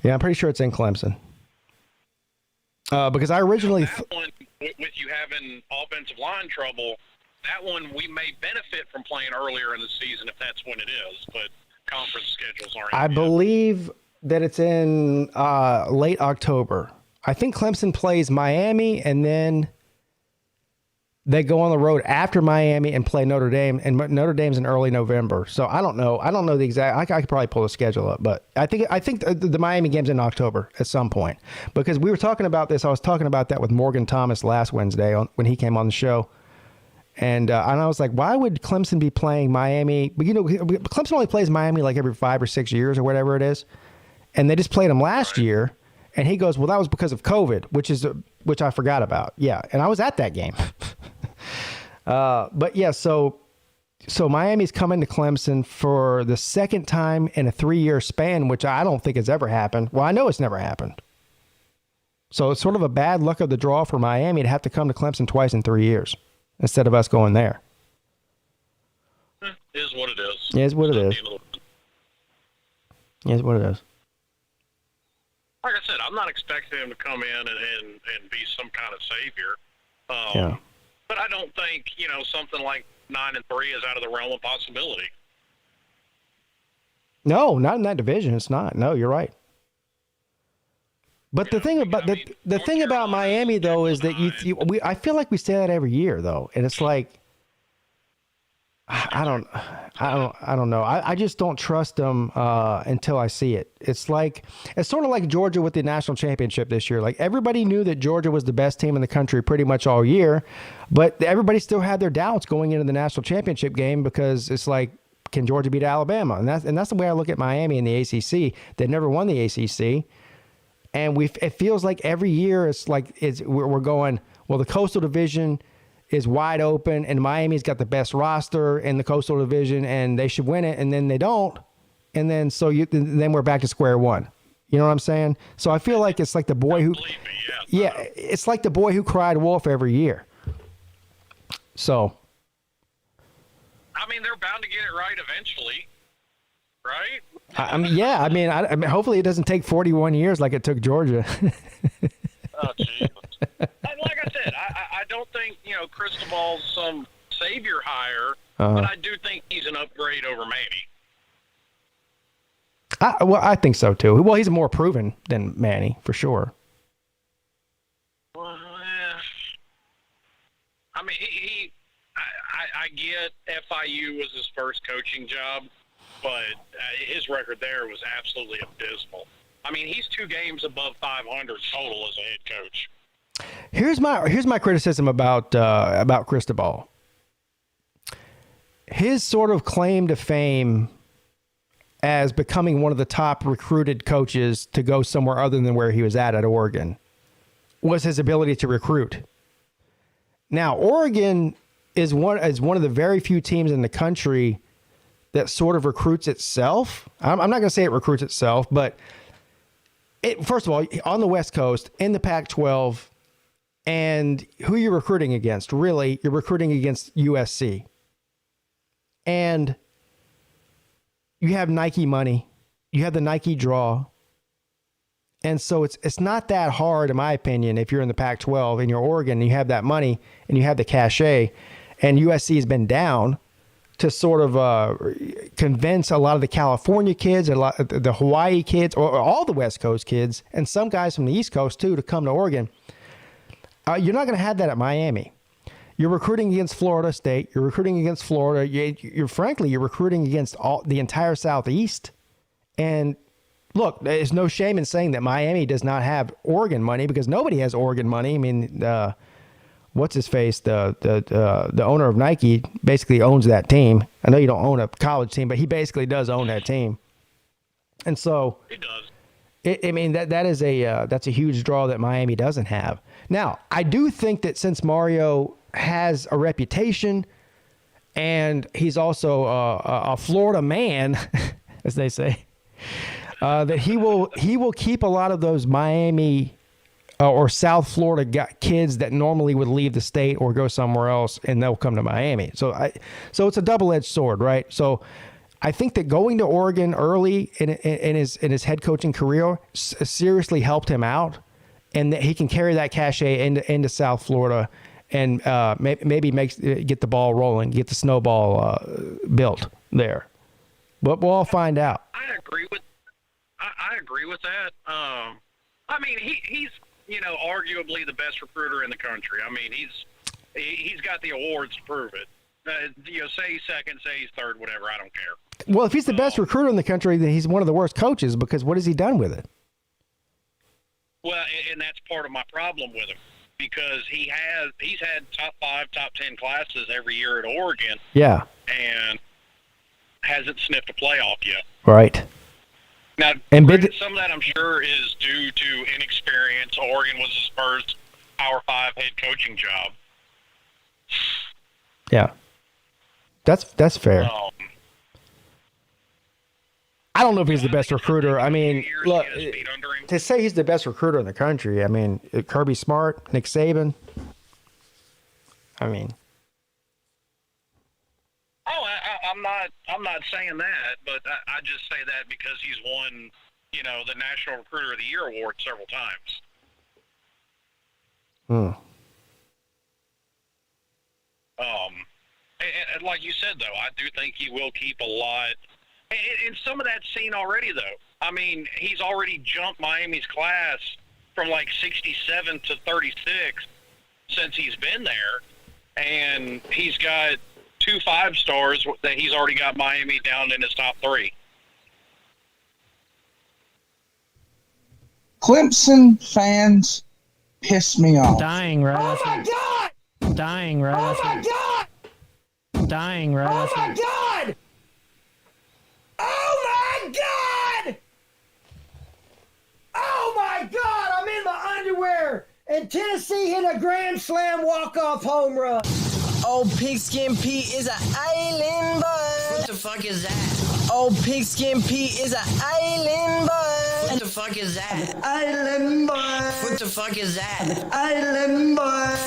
Yeah, I'm pretty sure it's in Clemson. Because I originally... that one, with you having offensive line trouble, that one we may benefit from playing earlier in the season if that's when it is, but conference schedules aren't. I believe that it's in late October. I think Clemson plays Miami, and then they go on the road after Miami and play Notre Dame, and Notre Dame's in early November. So I don't know. I don't know the exact. I could probably pull the schedule up, but I think the Miami game's in October at some point, because we were talking about this. I was talking about that with Morgan Thomas last Wednesday when he came on the show, and I was like, why would Clemson be playing Miami? But Clemson only plays Miami like every 5 or 6 years or whatever it is, and they just played them last year. And he goes, well, that was because of COVID, which I forgot about. Yeah, and I was at that game. But yeah, so So Miami's coming to Clemson for the second time in a 3-year span, which I don't think has ever happened. Well, I know it's never happened. So it's sort of a bad luck of the draw for Miami to have to come to Clemson twice in 3 years instead of us going there. It is what it is. It is what it is. It is what it is. Like I said, I'm not expecting him to come in and be some kind of savior. Yeah. But I don't think, something like 9-3 is out of the realm of possibility. No, not in that division. It's not. No, you're right. But the thing about the thing about Miami though is that I feel like we say that every year though, and it's like I don't know. I just don't trust them until I see it. It's sort of like Georgia with the national championship this year. Like everybody knew that Georgia was the best team in the country pretty much all year, but everybody still had their doubts going into the national championship game because it's like, can Georgia beat Alabama? And that's the way I look at Miami in the ACC. They never won the ACC, and it feels like every year we're going, well, the Coastal Division is wide open, and Miami's got the best roster in the Coastal Division, and they should win it, and then they don't, and then then we're back to square one. You know what I'm saying? So I feel like it's like the boy who, it's like the boy who cried wolf every year. So, I mean, they're bound to get it right eventually, right? I mean, hopefully it doesn't take 41 years like it took Georgia. Oh, Jesus. Like I said, I don't think, Cristobal's some savior hire, but I do think he's an upgrade over Manny. I think so, too. Well, he's more proven than Manny, for sure. Well, I mean, I get FIU was his first coaching job, but his record there was absolutely abysmal. I mean, he's 2 games above 500 total as a head coach. Here's my criticism about Cristobal. His sort of claim to fame as becoming one of the top recruited coaches to go somewhere other than where he was at Oregon was his ability to recruit. Now, Oregon is one of the very few teams in the country that sort of recruits itself. I'm not going to say it recruits itself, but first of all, on the West Coast, in the Pac-12, and who you're recruiting against, really, you're recruiting against USC. And you have Nike money. You have the Nike draw. And so it's not that hard, in my opinion, if you're in the Pac-12 and you're Oregon and you have that money and you have the cachet, and USC has been down, to sort of convince a lot of the California kids, a lot of the Hawaii kids, or all the West Coast kids, and some guys from the East Coast too, to come to Oregon. You're not going to have that at Miami. You're recruiting against Florida State. You're recruiting against Florida. You're recruiting against the entire Southeast. And look, there's no shame in saying that Miami does not have Oregon money, because nobody has Oregon money. I mean, what's his face? The owner of Nike basically owns that team. I know you don't own a college team, but he basically does own that team. And so he does. That's a huge draw that Miami doesn't have. Now, I do think that since Mario has a reputation and he's also a Florida man, as they say, that he will keep a lot of those Miami or South Florida kids that normally would leave the state or go somewhere else, and they'll come to Miami. So it's a double-edged sword, right? So I think that going to Oregon early in his head coaching career seriously helped him out, and that he can carry that cachet into South Florida and maybe get the ball rolling, get the snowball built there. But we'll all find out. I agree with that. I mean, he's arguably the best recruiter in the country. I mean, he's got the awards to prove it. Say he's second, say he's third, whatever. I don't care. Well, if he's the best recruiter in the country, then he's one of the worst coaches, because what has he done with it? Well, and that's part of my problem with him, because he's had top 5, top 10 classes every year at Oregon. Yeah. And hasn't sniffed a playoff yet. Right. Now, some of that I'm sure is due to inexperience. Oregon was his first Power 5 head coaching job. Yeah. That's fair. Um, I don't know if he's the best recruiter. I mean, years look, he has beat under him. to say he's the best recruiter in the country, I mean, Kirby Smart, Nick Saban. I mean, Oh, I'm not saying that, but I just say that because he's won, the National Recruiter of the Year award several times. And like you said, though, I do think he will keep a lot. And some of that's seen already, though. I mean, he's already jumped Miami's class from like 67 to 36 since he's been there. And he's got 2 5-stars that he's already got Miami down in his top 3. Clemson fans piss me off. Dying right after. Oh my God! Dying right after. Oh my God! Dying right after. Oh my God! oh my God! Oh my God! I'm in my underwear, and Tennessee hit a grand slam walk-off home run. Oh, PigskinPeete is an island boy. What the fuck is that? Oh, PigskinPeete is an island boy. What the fuck is that? Island boy. What the fuck is that? Island boy.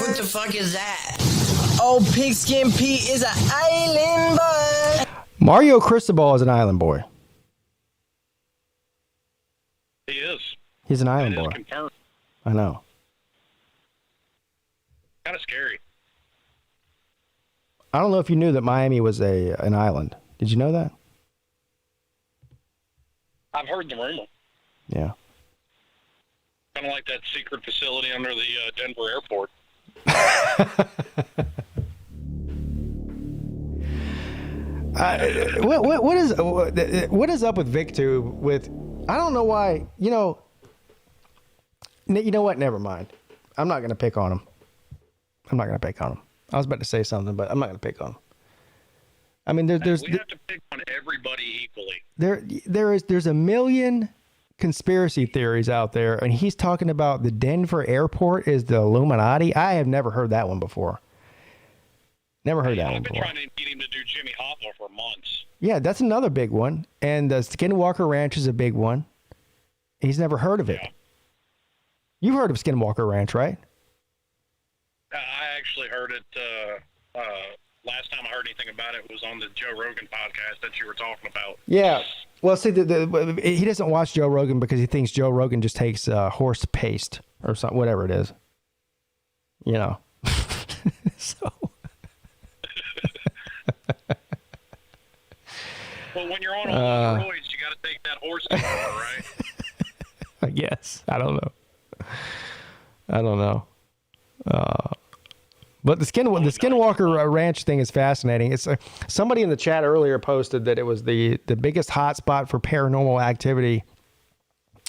What the fuck is that? Oh, PigskinPeete is an island boy. Mario Cristobal is an island boy. He is. He's an island That is boy. confirmed. I know. Kind of scary. I don't know if you knew that Miami was an island. Did you know that? I've heard the rumor. Yeah. Kind of like that secret facility under the Denver airport. What is up with Vic too? With I don't know why. You know what? Never mind. I'm not gonna pick on him. I was about to say something, but I'm not gonna pick on him. I mean, We have to pick on everybody equally. there's a million conspiracy theories out there, and he's talking about the Denver airport is the Illuminati. I have never heard that one before. Never heard that one I've been before. trying to get him to do Jimmy Hoffa for months. Yeah, that's another big one. And the Skinwalker Ranch is a big one. He's never heard of it. Yeah. You've heard of Skinwalker Ranch, right? I actually heard it last time I heard anything about it was on the Joe Rogan podcast that you were talking about. Yeah. Well, see, he doesn't watch Joe Rogan because he thinks Joe Rogan just takes horse paste or something, whatever it is. You know. So. Well, when you're on all those steroids, you got to take that horse anymore, right? I guess. I don't know. But the Skinwalker Ranch thing is fascinating. It's somebody in the chat earlier posted that it was the biggest hotspot for paranormal activity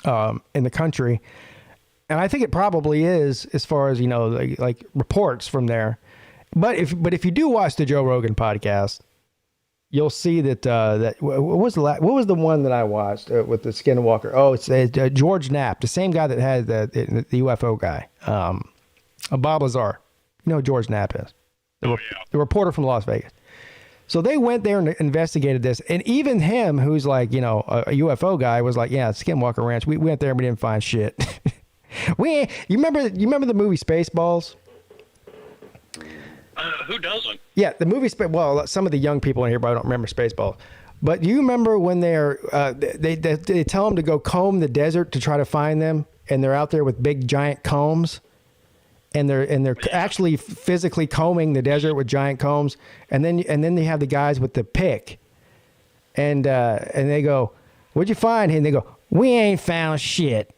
in the country, and I think it probably is, as far as like reports from there. But if you do watch the Joe Rogan podcast, you'll see that what was the one that I watched with the Skinwalker? Oh, it's George Knapp, the same guy that had the UFO guy, Bob Lazar. You know who George Knapp is, the reporter from Las Vegas. So they went there and investigated this, and even him, who's like a UFO guy, was like, "Yeah, Skinwalker Ranch. We went there and we didn't find shit." You remember the movie Spaceballs? Who doesn't? Yeah, the movie. Well, some of the young people in here probably don't remember Spaceballs. But do you remember when they tell them to go comb the desert to try to find them, and they're out there with big giant combs, and they're actually physically combing the desert with giant combs, and then they have the guys with the pick, and they go, "What'd you find?" And they go, "We ain't found shit."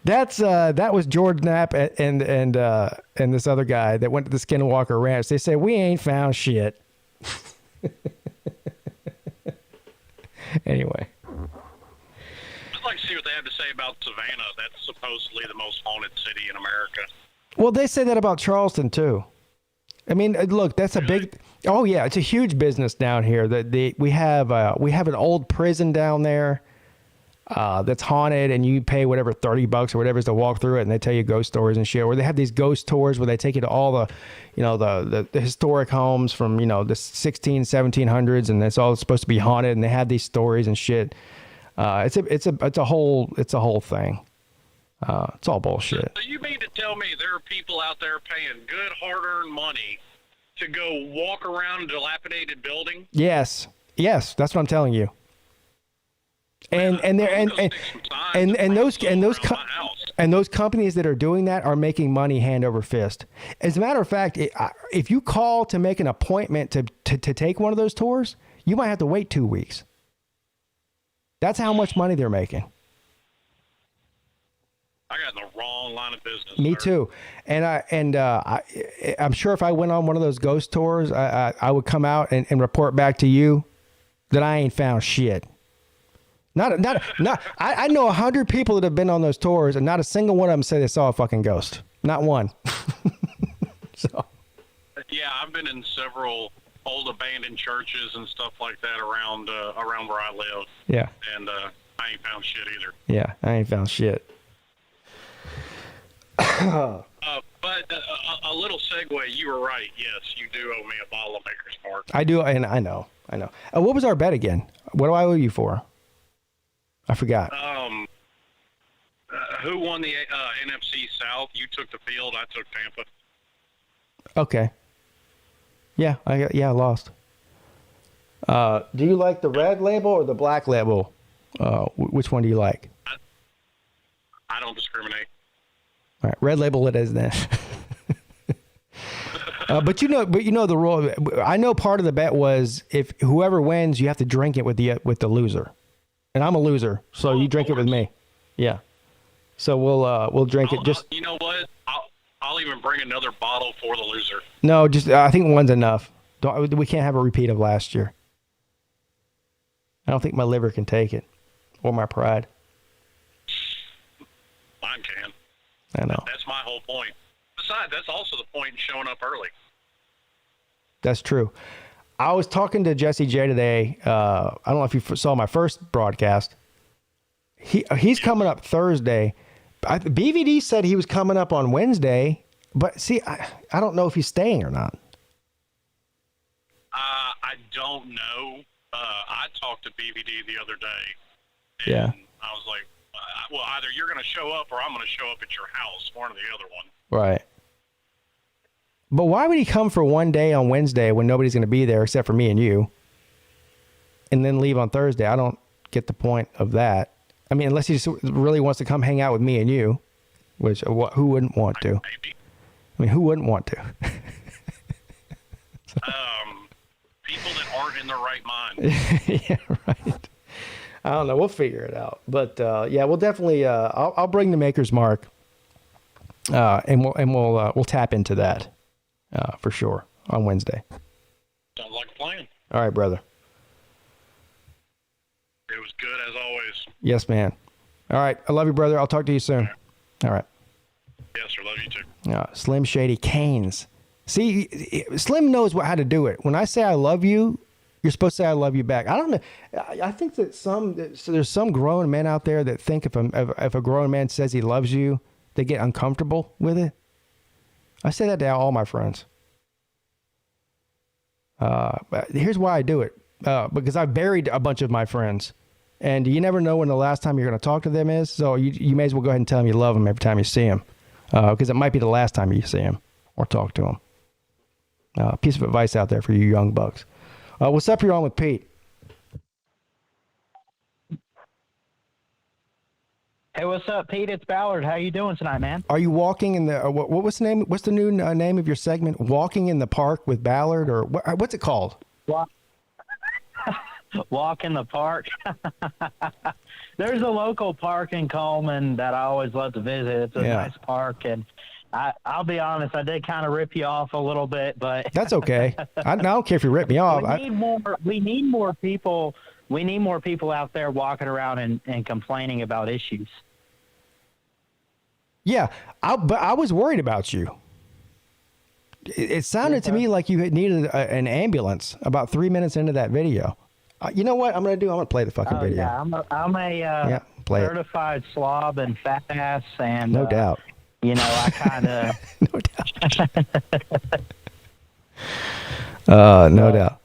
That was George Knapp and this other guy that went to the Skinwalker Ranch. They say we ain't found shit. Anyway, I'd like to see what they have to say about Savannah. That's supposedly the most haunted city in America. well, they say that about Charleston too. I mean, look, that's a big. Oh yeah, it's a huge business down here. We have an old prison down there. that's haunted, and you pay whatever $30 or whatever is to walk through it, and they tell you ghost stories and shit. Or they have these ghost tours where they take you to all the, the historic homes from the 1700s, and it's all supposed to be haunted, and they have these stories and shit. It's a whole thing. It's all bullshit. So you mean to tell me there are people out there paying good hard-earned money to go walk around a dilapidated building? Yes, that's what I'm telling you. And those companies that are doing that are making money hand over fist. As a matter of fact, if you call to make an appointment to take one of those tours, you might have to wait 2 weeks. That's how much money they're making. I got in the wrong line of business. Me sir. too. And I'm sure if I went on one of those ghost tours, I would come out and report back to you that I ain't found shit. I know 100 people that have been on those tours, and not a single one of them say they saw a fucking ghost. Not one. So. Yeah, I've been in several old abandoned churches and stuff like that around where I live. Yeah. And I ain't found shit either. Yeah, I ain't found shit. But a little segue, you were right. Yes, you do owe me a bottle of Maker's Mark. I do, and I know. What was our bet again? What do I owe you for? I forgot. Who won the NFC South? You took the field. I took Tampa. Okay. Yeah, I lost. Do you like the red label or the black label? Which one do you like? I don't discriminate. All right, red label it is then. But you know the rule. I know part of the bet was if whoever wins, you have to drink it with the loser, and I'm a loser, so you drink it with me. Yeah. So we'll drink it. Just you know what? I'll even bring another bottle for the loser. No, just I think one's enough. We can't have a repeat of last year. I don't think my liver can take it, or my pride. Mine can. I know. That's my whole point. Besides, that's also the point in showing up early. That's true. I was talking to Jesse J today. I don't know if you saw my first broadcast. He's coming up Thursday. BVD said he was coming up on Wednesday, but see, I don't know if he's staying or not. I don't know. I talked to BVD the other day. And Yeah. I was like, well, either you're going to show up or I'm going to show up at your house, one or the other one. Right. But why would he come for one day on Wednesday when nobody's going to be there except for me and you, and then leave on Thursday? I don't get the point of that. I mean, unless he just really wants to come hang out with me and you, which who wouldn't want to? Maybe. I mean, who wouldn't want to? People that aren't in their right mind. Yeah, right. I don't know. We'll figure it out. But yeah, we'll definitely. I'll bring the Maker's Mark, and we'll tap into that for sure on Wednesday. Sounds like a plan. All right, brother. It was good as always. Yes, man. All right. I love you, brother. I'll talk to you soon. All right. Yes, sir. Love you too. Slim Shady Canes. See, Slim knows how to do it. When I say I love you, you're supposed to say I love you back. I don't know. I think that there's some grown men out there that think if a grown man says he loves you, they get uncomfortable with it. I say that to all my friends. But here's why I do it. Because I've buried a bunch of my friends. And you never know when the last time you're going to talk to them is. So you may as well go ahead and tell them you love them every time you see them. Because it might be the last time you see them or talk to them. Piece of advice out there for you young bucks. What's up? You're on with Pete. Hey, what's up, Pete? It's Ballard. How you doing tonight, man? Are you walking in the what was the name? What's the new name of your segment? Walking in the Park with Ballard, or what's it called? Walk in the park. There's a local park in Coleman that I always love to visit. It's a nice park, and I'll be honest, I did kind of rip you off a little bit, but that's okay. I don't care if you rip me off. We need more people. We need more people out there walking around and complaining about issues. Yeah, but I was worried about you. It sounded to me like you had needed an ambulance about 3 minutes into that video. You know what I'm going to do? I'm going to play the fucking video. Yeah, I'm a play it. Certified slob and fat ass, and No doubt. You know, I kind of no doubt. No doubt.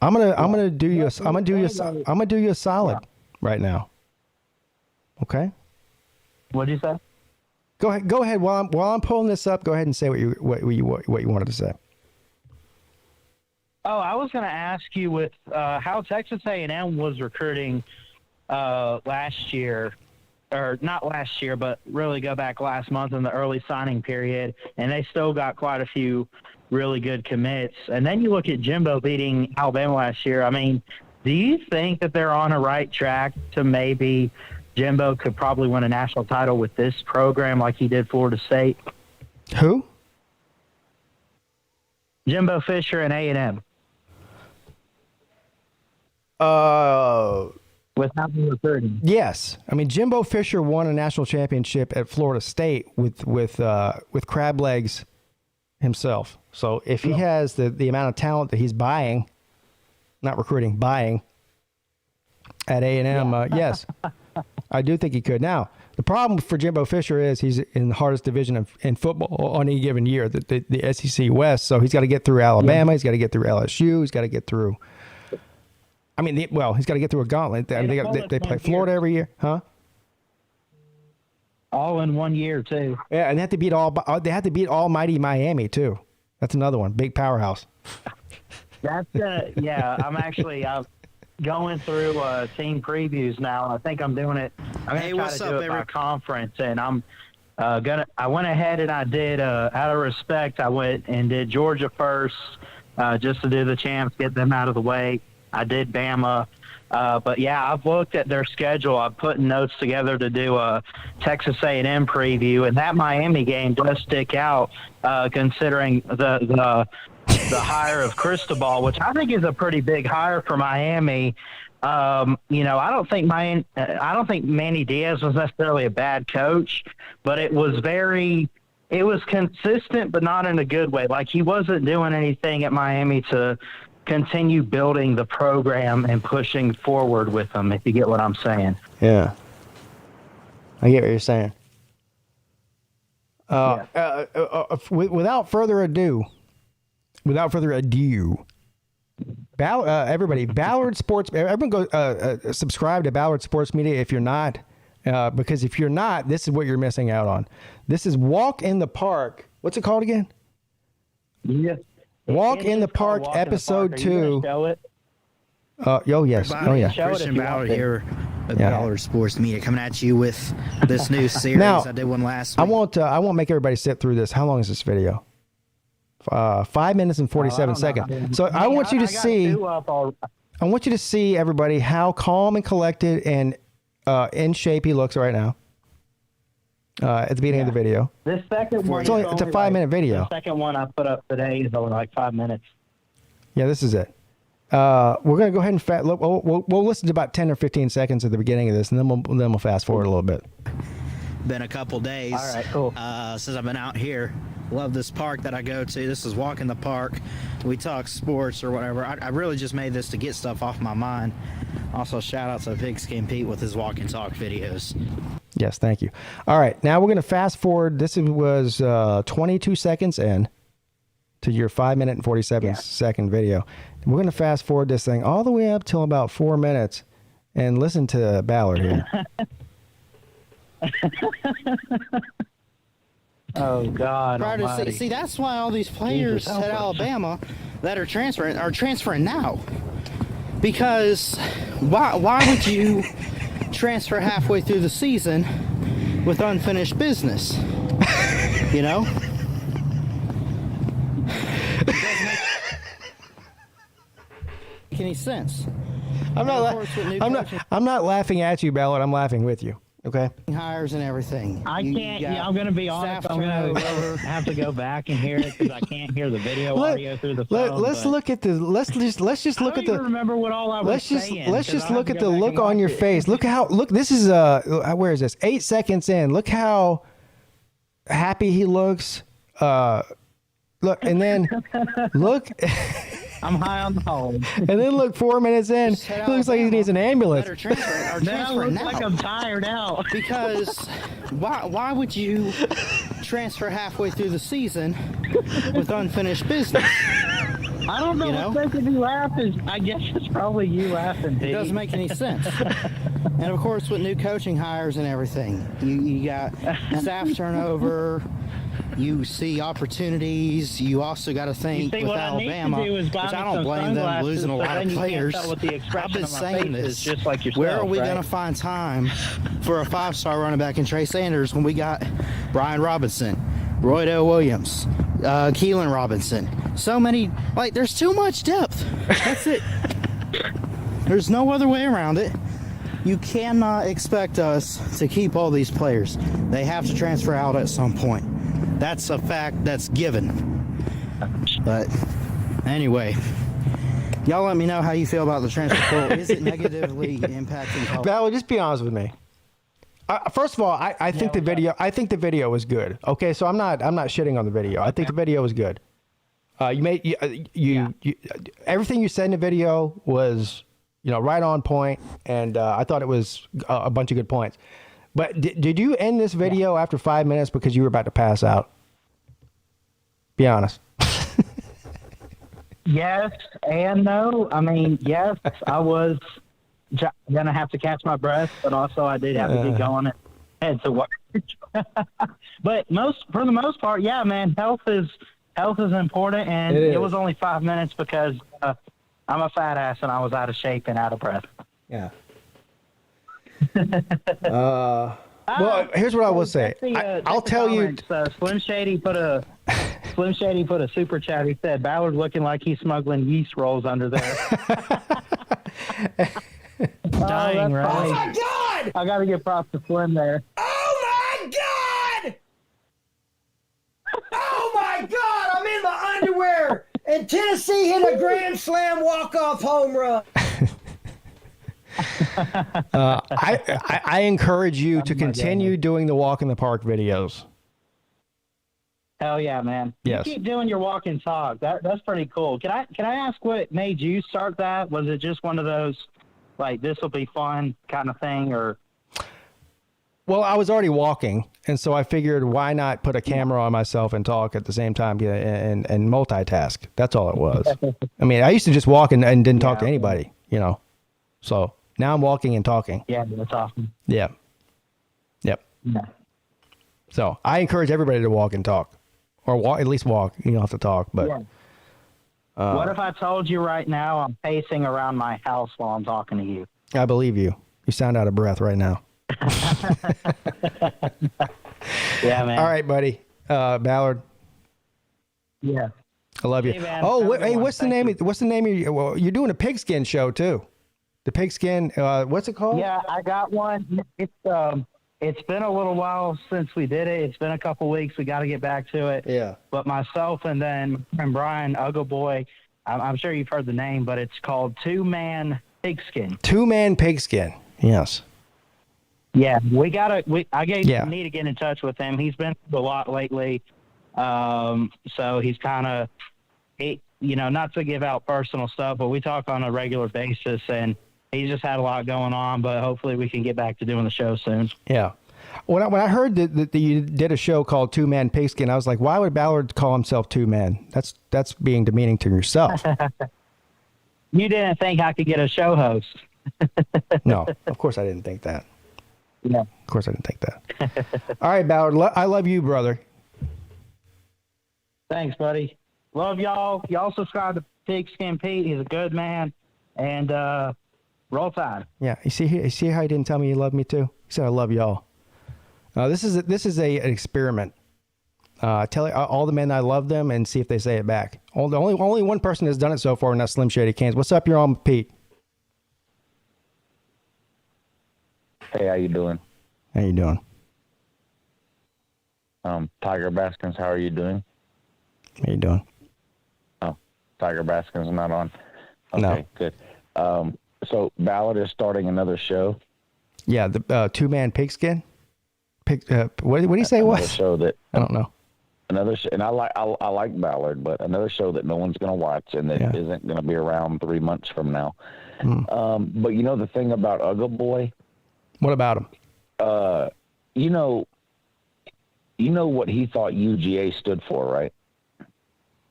I'm gonna do you a solid right now. Okay. What'd you say? Go ahead. While I'm pulling this up, go ahead and say what you wanted to say. Oh, I was going to ask you with how Texas A&M was recruiting last year, or not last year, but really go back last month in the early signing period, and they still got quite a few really good commits. And then you look at Jimbo beating Alabama last year. I mean, do you think that they're on a right track to maybe Jimbo could probably win a national title with this program like he did Florida State? Who? Jimbo Fisher and A&M. With how they were recruiting. Yes, I mean Jimbo Fisher won a national championship at Florida State with crab legs himself. So if he has the amount of talent that he's buying, not recruiting, buying at A&M, yes, I do think he could. Now the problem for Jimbo Fisher is he's in the hardest division in football on any given year, the SEC West. So he's got to get through Alabama, he's got to get through LSU, he's got to get through. I mean, he's got to get through a gauntlet. They play Florida every year, huh? All in 1 year too. Yeah, and they have to beat almighty Miami too. That's another one, big powerhouse. That's yeah. I'm actually going through team previews now. I think I'm doing it. I'm gonna try to do it by conference, and I went ahead and I did out of respect. I went and did Georgia first, just to do the champs, get them out of the way. I did Bama, but yeah, I've looked at their schedule. I've put notes together to do a Texas A&M preview, and that Miami game does stick out, considering the hire of Cristobal, which I think is a pretty big hire for Miami. You know, I don't think Manny Diaz was necessarily a bad coach, but it was consistent, but not in a good way. Like he wasn't doing anything at Miami to continue building the program and pushing forward with them, if you get what I'm saying. Yeah. I get what you're saying. Without further ado, everybody, Ballard Sports, everyone go subscribe to Ballard Sports Media if you're not, because if you're not, this is what you're missing out on. This is Walk in the Park. What's it called again? Yeah. Walk in the Park, episode 2. Oh yes. Oh yeah. Christian Ballard here with Ballard Sports Media, coming at you with this new series. Now, I did one last week. I won't make everybody sit through this. How long is this video? 5 minutes and 47 seconds. So I want you to see everybody how calm and collected and in shape he looks right now. At the beginning of the video. This second one, it's a 5-minute video. The second one I put up today is only like 5 minutes. Yeah, this is it. We're gonna go ahead and we'll listen to about 10 or 15 seconds at the beginning of this, and then we'll fast forward a little bit. Been a couple days. All right, cool. Since I've been out here. Love this park that I go to. This is Walk in the Park. We talk sports or whatever. I really just made this to get stuff off my mind. Also, shout out to PigskinPeete with his walk and talk videos. Yes, thank you. All right, now we're going to fast forward. This was 22 seconds in to your 5 minute and 47 second video. We're going to fast forward this thing all the way up till about 4 minutes and listen to Ballard here. Oh God! See, that's why all these players at Alabama that are transferring now. Because why would you transfer halfway through the season with unfinished business? You know. It doesn't make any sense. I'm not laughing at you, Ballard. I'm laughing with you. Okay. Hires and everything. I'm going to be honest. I'm going to have to go back and hear it because I can't hear the video audio through the phone. Let's just look at the. I don't even remember what all I was saying. Let's just look at the look on your face. Look. This is where is this? 8 seconds in. Look how happy he looks. Look, and then look. I'm high on the hole. And then look, 4 minutes in, Just head it looks like he needs an ambulance. Better transfer, or Now transfer looks now. like I'm tired out. Because why would you transfer halfway through the season with unfinished business? I don't know You know? what's making me laugh. I guess it's probably you laughing, It Pete. doesn't make any sense. And of course, with new coaching hires and everything, you got staff turnover. You see opportunities. You also got to think see, with what I need to Alabama, do is which buy I me don't some blame them sunglasses, losing a but lot then of you can't players. tell what the I've expression been on my saying face this. is, just like yourself, Where are we right? going to find time for a 5-star running back in Trey Sanders when we got Brian Robinson, Roy Dale Williams, Keelan Robinson? So many, like, there's too much depth. That's it. There's no other way around it. You cannot expect us to keep all these players. They have to transfer out at some point. That's a fact that's given. But anyway, y'all let me know how you feel about the transfer portal. Is it negatively impacting college? Ballard, just be honest with me. First of all, I think the video was good. Okay, so I'm not shitting on the video. I think the video was good. You everything you said in the video was, right on point, and I thought it was a bunch of good points. But did you end this video after 5 minutes because you were about to pass out? Be honest. Yes and no. I mean, yes, I was going to have to catch my breath, but also I did have to get going and head to work. But for the most part, yeah, man, health is important, and it was only 5 minutes because I'm a fat ass and I was out of shape and out of breath. Yeah. Well, here's what I will say. I'll tell you. Slim Shady put a super chat. He said Ballard looking like he's smuggling yeast rolls under there. Dying, right? Oh my God! I got to give props to Slim there. Oh my God! Oh my God! I'm in my underwear, and Tennessee hit a grand slam walk-off home run. I encourage you to continue doing the walk in the park videos. Hell yeah, man! Yes. You keep doing your walk and talk. That's pretty cool. Can I ask what made you start that? Was it just one of those, like, this will be fun kind of thing, or? Well, I was already walking, and so I figured, why not put a camera on myself and talk at the same time and multitask? That's all it was. I mean, I used to just walk and didn't talk to anybody, So now I'm walking and talking. Yeah, that's awesome. Yeah. Yep. Yeah. So I encourage everybody to walk and talk, or at least walk. You don't have to talk, but. Yeah. What if I told you right now I'm pacing around my house while I'm talking to you? I believe you. You sound out of breath right now. Yeah, man. All right, buddy. Ballard. Yeah. I love you. Hey, man. Oh, Have a good one. what's the name? What's the name of your? Well, you're doing a pigskin show too. The pigskin. What's it called? Yeah, I got one. It's been a little while since we did it. It's been a couple weeks. We got to get back to it. Yeah. But myself and then my friend Brian Uggo Boy, I'm sure you've heard the name, but it's called Two-Man Pigskin. Two-Man Pigskin. Yes. Yeah, need to get in touch with him. He's been through a lot lately, so he's kind of, not to give out personal stuff, but we talk on a regular basis, and he's just had a lot going on. But hopefully, we can get back to doing the show soon. Yeah. When I heard that you did a show called Two-Man Pigskin, I was like, why would Ballard call himself Two-Man? That's being demeaning to yourself. You didn't think I could get a show host? No, of course I didn't think that. Yeah. Of course I didn't think that. All right, Ballard. I love you, brother. Thanks, buddy. Love y'all. Y'all subscribe to PigskinPeete. He's a good man. And roll Tide. Yeah. You see how he didn't tell me he loved me too? He said I love y'all. This is an experiment. Tell all the men I love them and see if they say it back. Only one person has done it so far, and that's Slim Shady Kansas. What's up? You're on with Pete. Hey, how you doing? How you doing? Tiger Baskins, how are you doing? How you doing? Oh, Tiger Baskins not on. Okay, No. Good. So Ballard is starting another show. Yeah, the Two-Man Pigskin. What do you say it Another was? show that I don't know. and I like Ballard, but another show that no one's going to watch and that isn't going to be around 3 months from now. But you know the thing about Ugga Boy? What about him? You know what he thought UGA stood for, right?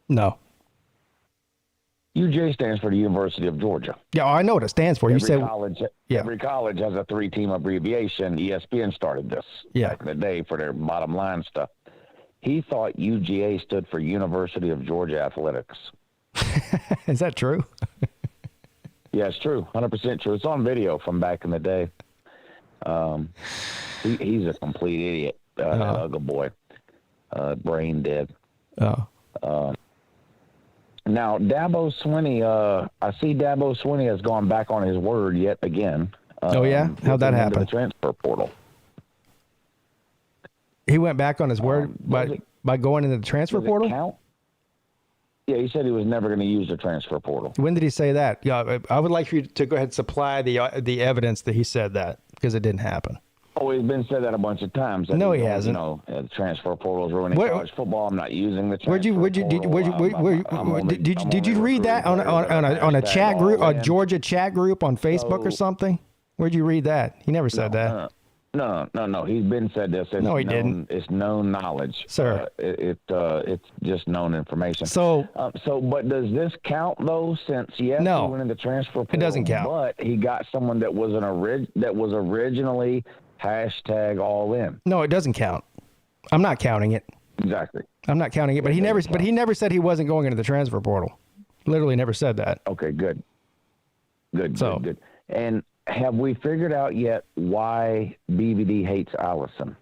No. UGA stands for the University of Georgia. Yeah, I know what it stands for. Every college has a 3-team abbreviation. ESPN started this back in the day for their bottom line stuff. He thought UGA stood for University of Georgia Athletics. Is that true? Yeah, it's true. 100% true. It's on video from back in the day. He's a complete idiot, Ugga Boy. Brain dead. Now, Dabo Swinney, I see Dabo Swinney has gone back on his word yet again. Oh, yeah? How'd that happen? The transfer portal. He went back on his word by going into the transfer portal? Count? Yeah, he said he was never going to use the transfer portal. When did he say that? Yeah, I would like for you to go ahead and supply the evidence that he said that, because it didn't happen. Oh, he's been said that a bunch of times. No, he hasn't. You know, the transfer portal is ruining college football. I'm not using the transfer portal. Did you read that on a chat group, a Georgia chat group on Facebook or something? Where'd you read that? He never said that. No. He's been said this. No, he didn't. It's known knowledge, sir. It's just known information. So, but does this count though? Since he went in the transfer portal, it doesn't count. But he got someone that was originally hashtag all in. No, it doesn't count. I'm not counting it. Exactly. I'm not counting it. But he never said he wasn't going into the transfer portal. Literally never said that. Okay, good. Good. And have we figured out yet why BVD hates Allison?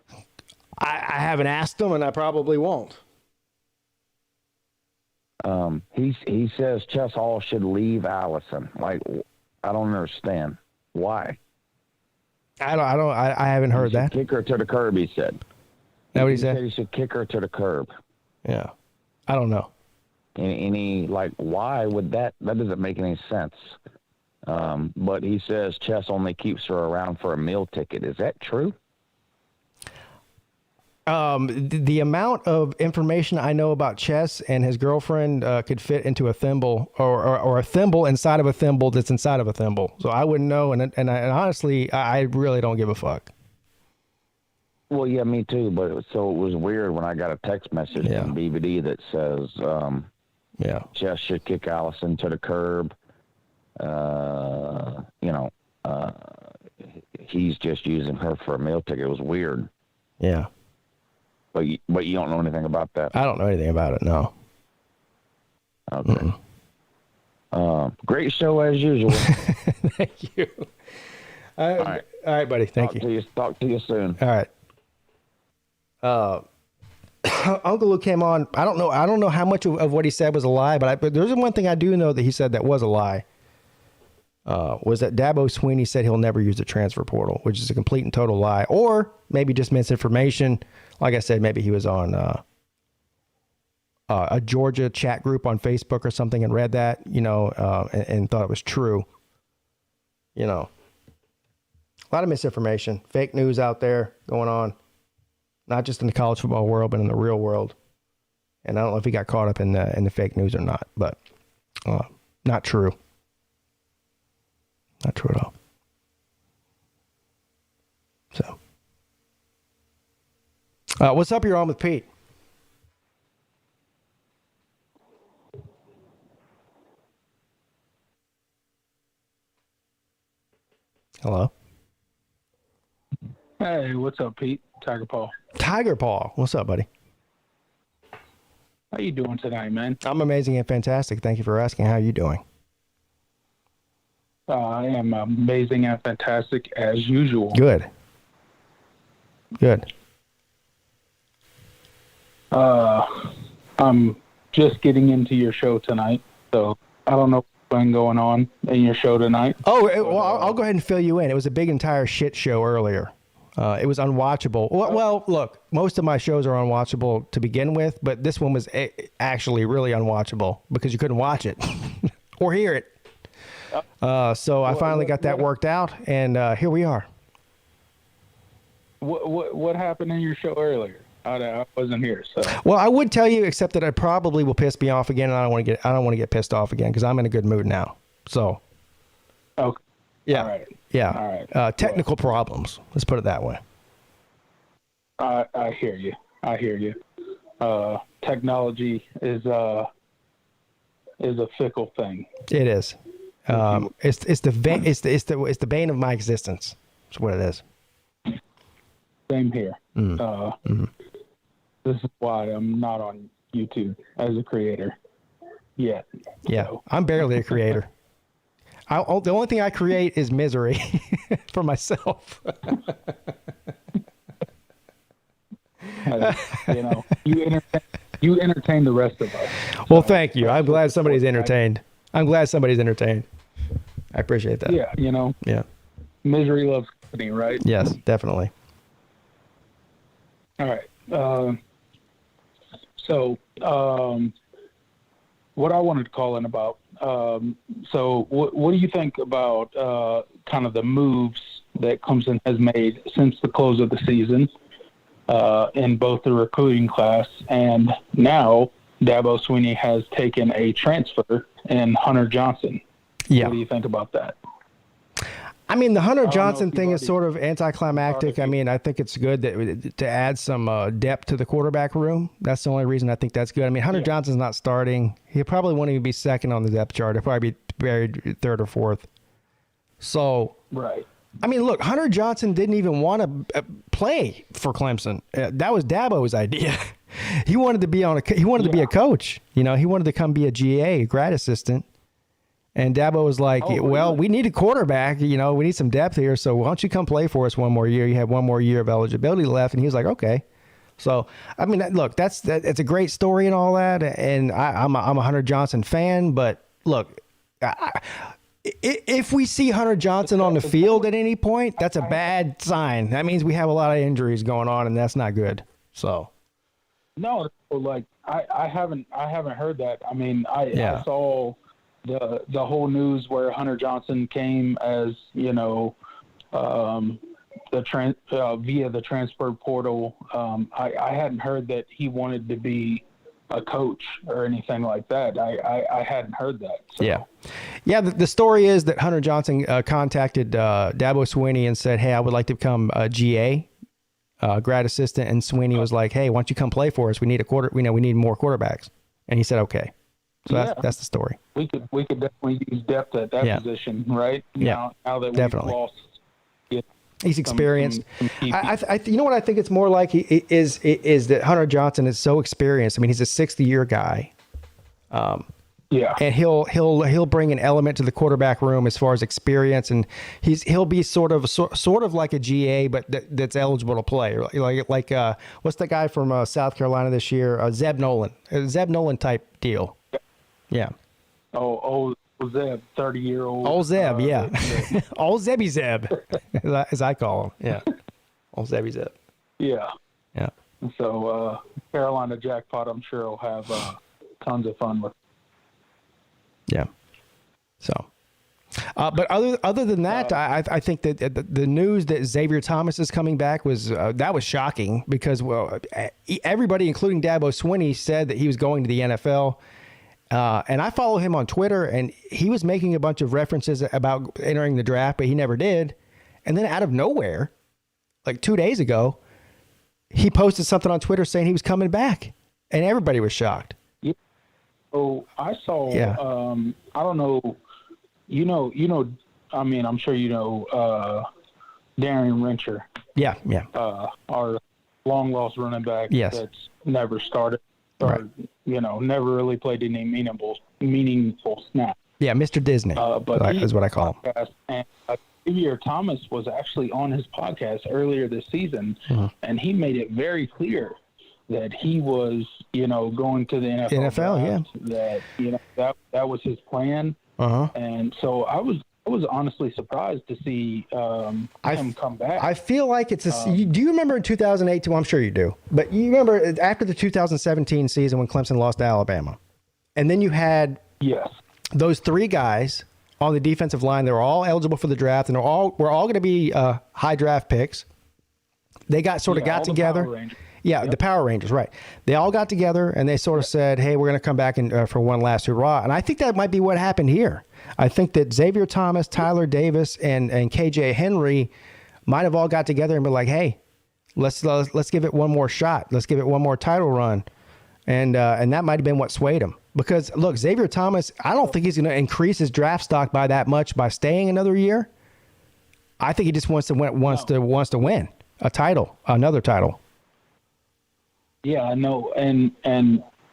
I haven't asked him, and I probably won't. He says Chess Hall should leave Allison. Like, I don't understand why. I haven't heard that. Kick her to the curb, he said. That what he said? He should kick her to the curb. Yeah. I don't know. Any why would that doesn't make any sense. But he says Chess only keeps her around for a meal ticket. Is that true? The amount of information I know about Chess and his girlfriend could fit into a thimble or a thimble inside of a thimble that's inside of a thimble. So I wouldn't know. And honestly, I really don't give a fuck. Well, yeah, me too. But it was weird when I got a text message from BVD that says, Chess should kick Allison to the curb. He's just using her for a meal ticket. It was weird. Yeah. But you don't know anything about that? I don't know anything about it, no. Okay. Great show as usual. Thank you. All right, buddy. Thank you. Talk to you soon. All right. Uncle Luke came on. I don't know how much of what he said was a lie, but there's one thing I do know that he said that was a lie. Was that Dabo Swinney said he'll never use the transfer portal, which is a complete and total lie, or maybe just misinformation. Like I said, maybe he was on a Georgia chat group on Facebook or something and read that, and thought it was true. A lot of misinformation, fake news out there going on, not just in the college football world, but in the real world. And I don't know if he got caught up in the fake news or not, but not true. Not true at all. So, what's up? You're on with Pete. Hello. Hey, what's up, Pete? Tiger Paw. Tiger Paw. What's up, buddy? How you doing tonight, man? I'm amazing and fantastic. Thank you for asking. How are you doing? I am amazing and fantastic as usual. Good. I'm just getting into your show tonight, so I don't know what's been going on in your show tonight. Oh, well, I'll go ahead and fill you in. It was a big entire shit show earlier. It was unwatchable. Well, look, most of my shows are unwatchable to begin with, but this one was actually really unwatchable because you couldn't watch it or hear it. So I finally got that worked out, and here we are. What happened in your show earlier? I wasn't here. So. Well, I would tell you, except that it probably will piss me off again, and I don't want to get pissed off again because I'm in a good mood now. So. Okay. Yeah. All right. Yeah. All right. Technical problems. Let's put it that way. I hear you. I hear you. Technology is a fickle thing. It is. It's the bane of my existence. That's what it is. Same here. This is why I'm not on YouTube as a creator yet. Yeah, so. I'm barely a creator. The only thing I create is misery for myself. You entertain the rest of us. Well, thank you. I'm glad somebody's entertained. I appreciate that. Yeah, Yeah. Misery loves company, right? Yes, definitely. All right. So, what I wanted to call in about. So, what do you think about kind of the moves that Clemson has made since the close of the season in both the recruiting class, and now Dabo Swinney has taken a transfer in Hunter Johnson? Yeah. What do you think about that? I mean, the Hunter Johnson thing is sort of anticlimactic. I mean, I think it's good to add some depth to the quarterback room. That's the only reason I think that's good. I mean, Hunter Johnson's not starting. He probably won't even be second on the depth chart. He'll probably be buried third or fourth. So, right. I mean, look, Hunter Johnson didn't even want to play for Clemson. That was Dabo's idea. He wanted to be to be a coach. He wanted to come be a GA, grad assistant. And Dabo was like, well, we need a quarterback. We need some depth here. So why don't you come play for us one more year? You have one more year of eligibility left. And he was like, okay. So, I mean, look, it's a great story and all that. And I'm a Hunter Johnson fan. But look, if we see Hunter Johnson on the field at any point, that's a bad sign. That means we have a lot of injuries going on, and that's not good. So. No, like I haven't heard that. I mean, I saw the whole news where Hunter Johnson came as via the transfer portal. I hadn't heard that he wanted to be a coach or anything like that. I hadn't heard that. So. Yeah. The story is that Hunter Johnson contacted Dabo Swinney and said, "Hey, I would like to become a GA, grad assistant." And Swinney was like, "Hey, why don't you come play for us? We need we need more quarterbacks." And he said, "Okay." So that's the story. We could definitely use depth at that position, right? Now that definitely. We've lost. He's experienced. I you know what I think it's more like is that Hunter Johnson is so experienced. I mean, he's a 6th-year guy. And he'll bring an element to the quarterback room as far as experience, and he'll be sort of like a GA, but that's eligible to play. Like what's the guy from South Carolina this year? Zeb Nolan. Zeb Nolan type deal. Yeah. Oh, Zeb, 30-year-old. Old Zeb, yeah. Old Zebby Zeb, as I call him. Yeah. Old Zebby Zeb. Yeah. Yeah. So Carolina jackpot, I'm sure will have tons of fun with. Yeah. So, but other than that, I think that the news that Xavier Thomas is coming back was shocking because everybody, including Dabo Swinney, said that he was going to the NFL. And I follow him on Twitter, and he was making a bunch of references about entering the draft, but he never did. And then out of nowhere, like 2 days ago, he posted something on Twitter saying he was coming back, and everybody was shocked. Yeah. So I saw. Yeah. I don't know. I mean, I'm sure Darian Rencher. Yeah. Yeah. Our long lost running back. Yes. That's never started. Right. Never really played any meaningful snap. Yeah, Mr. Disney is what I call him. And Xavier Thomas was actually on his podcast earlier this season, and he made it very clear that he was, going to the NFL. That that was his plan. And so I was honestly surprised to see him come back. I feel like it's do you remember in 2008? Well, I'm sure you do. But you remember after the 2017 season when Clemson lost to Alabama, and then you had those 3 guys on the defensive line. They were all eligible for the draft, and we're all going to be high draft picks. They got together. Yeah, the Power Rangers, right. They all got together and they sort of said, hey, we're going to come back and for one last hurrah. And I think that might be what happened here. I think that Xavier Thomas, Tyler Davis, and KJ Henry might have all got together and been like, hey, let's give it one more shot. Let's give it one more title run. And that might have been what swayed him. Because, look, Xavier Thomas, I don't think he's going to increase his draft stock by that much by staying another year. I think he just wants to win a title, another title. Yeah, I know. And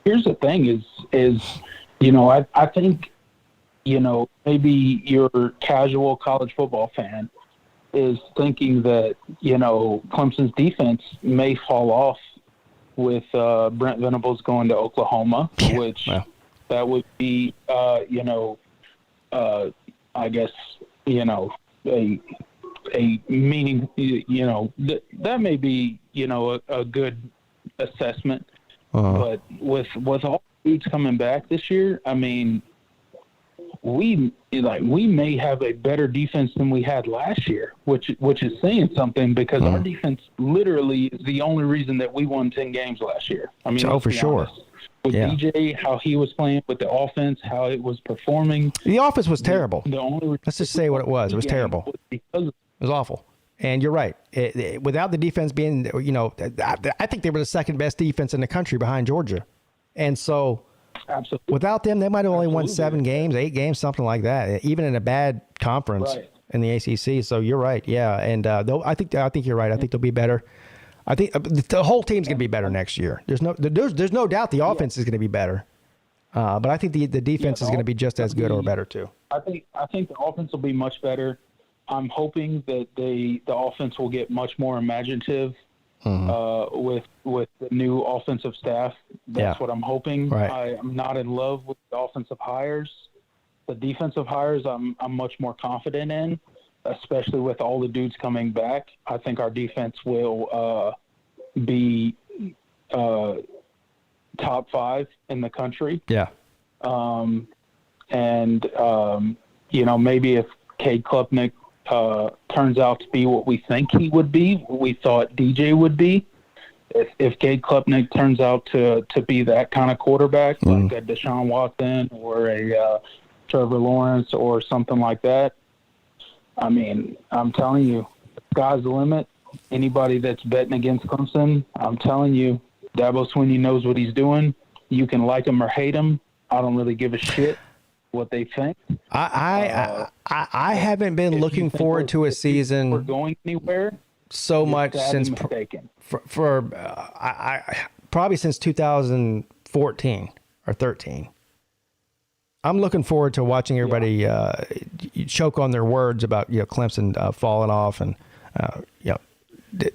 here's the thing is I think, maybe your casual college football fan is thinking that, Clemson's defense may fall off with Brent Venables going to Oklahoma, which that would be, I guess, a meaning, that may be, a good assessment. But with all dudes coming back this year, I mean, we may have a better defense than we had last year, which is saying something, because our defense literally is the only reason that we won 10 games last year. I mean, for sure. With DJ, how he was playing with the offense, how it was performing. The offense was terrible. Let's just say what it was. It was terrible. It was awful. And you're right. Without the defense being, I think they were the second best defense in the country behind Georgia. And so absolutely, without them, they might have only won 7 games, 8 games, something like that, even in a bad conference in the ACC. So you're right. Yeah. And I think you're right. I think they'll be better. I think the whole team's going to be better next year. There's no doubt the offense is going to be better. But I think the defense is going to be just as good or better too. I think the offense will be much better. I'm hoping that the offense will get much more imaginative with the new offensive staff. That's what I'm hoping. Right. I'm not in love with the offensive hires. The defensive hires I'm much more confident in, especially with all the dudes coming back. I think our defense will be top 5 in the country. Yeah. Maybe if Cade Klubnik turns out to be what we think he would be, what we thought DJ would be. If Cade Klubnik turns out to be that kind of quarterback, like a Deshaun Watson or a Trevor Lawrence or something like that, I mean, I'm telling you, the sky's the limit. Anybody that's betting against Clemson, I'm telling you, Dabo Swinney knows what he's doing. You can like him or hate him. I don't really give a shit what they think. I haven't been looking forward to a season. We're going anywhere so much since probably since 2014 or 13. I'm looking forward to watching everybody choke on their words about Clemson falling off and it's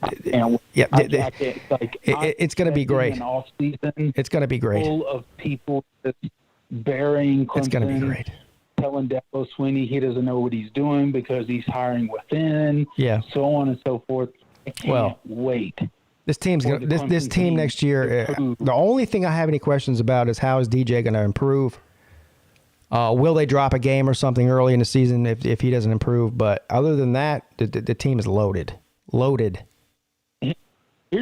going to be great. It's going to be great. Full of people just burying Clemson. It's going to be great. Telling Dabo Swinney he doesn't know what he's doing because he's hiring within. Yeah. So on and so forth. I can't wait. This team's this team next year. The only thing I have any questions about is how is DJ going to improve? Will they drop a game or something early in the season if he doesn't improve? But other than that, the team is loaded. Here's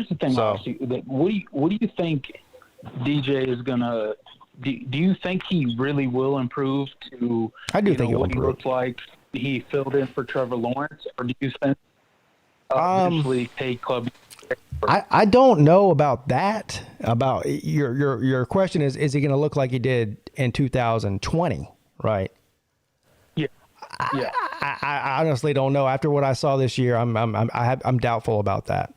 the thing, what do you think DJ is gonna? Do you think he really will improve to? I do think he'll improve. He looks like he filled in for Trevor Lawrence, or do you think eventually Cade Club? I don't know about that. About your question is he going to look like he did in 2020, right? Yeah. I honestly don't know. After what I saw this year, I'm doubtful about that.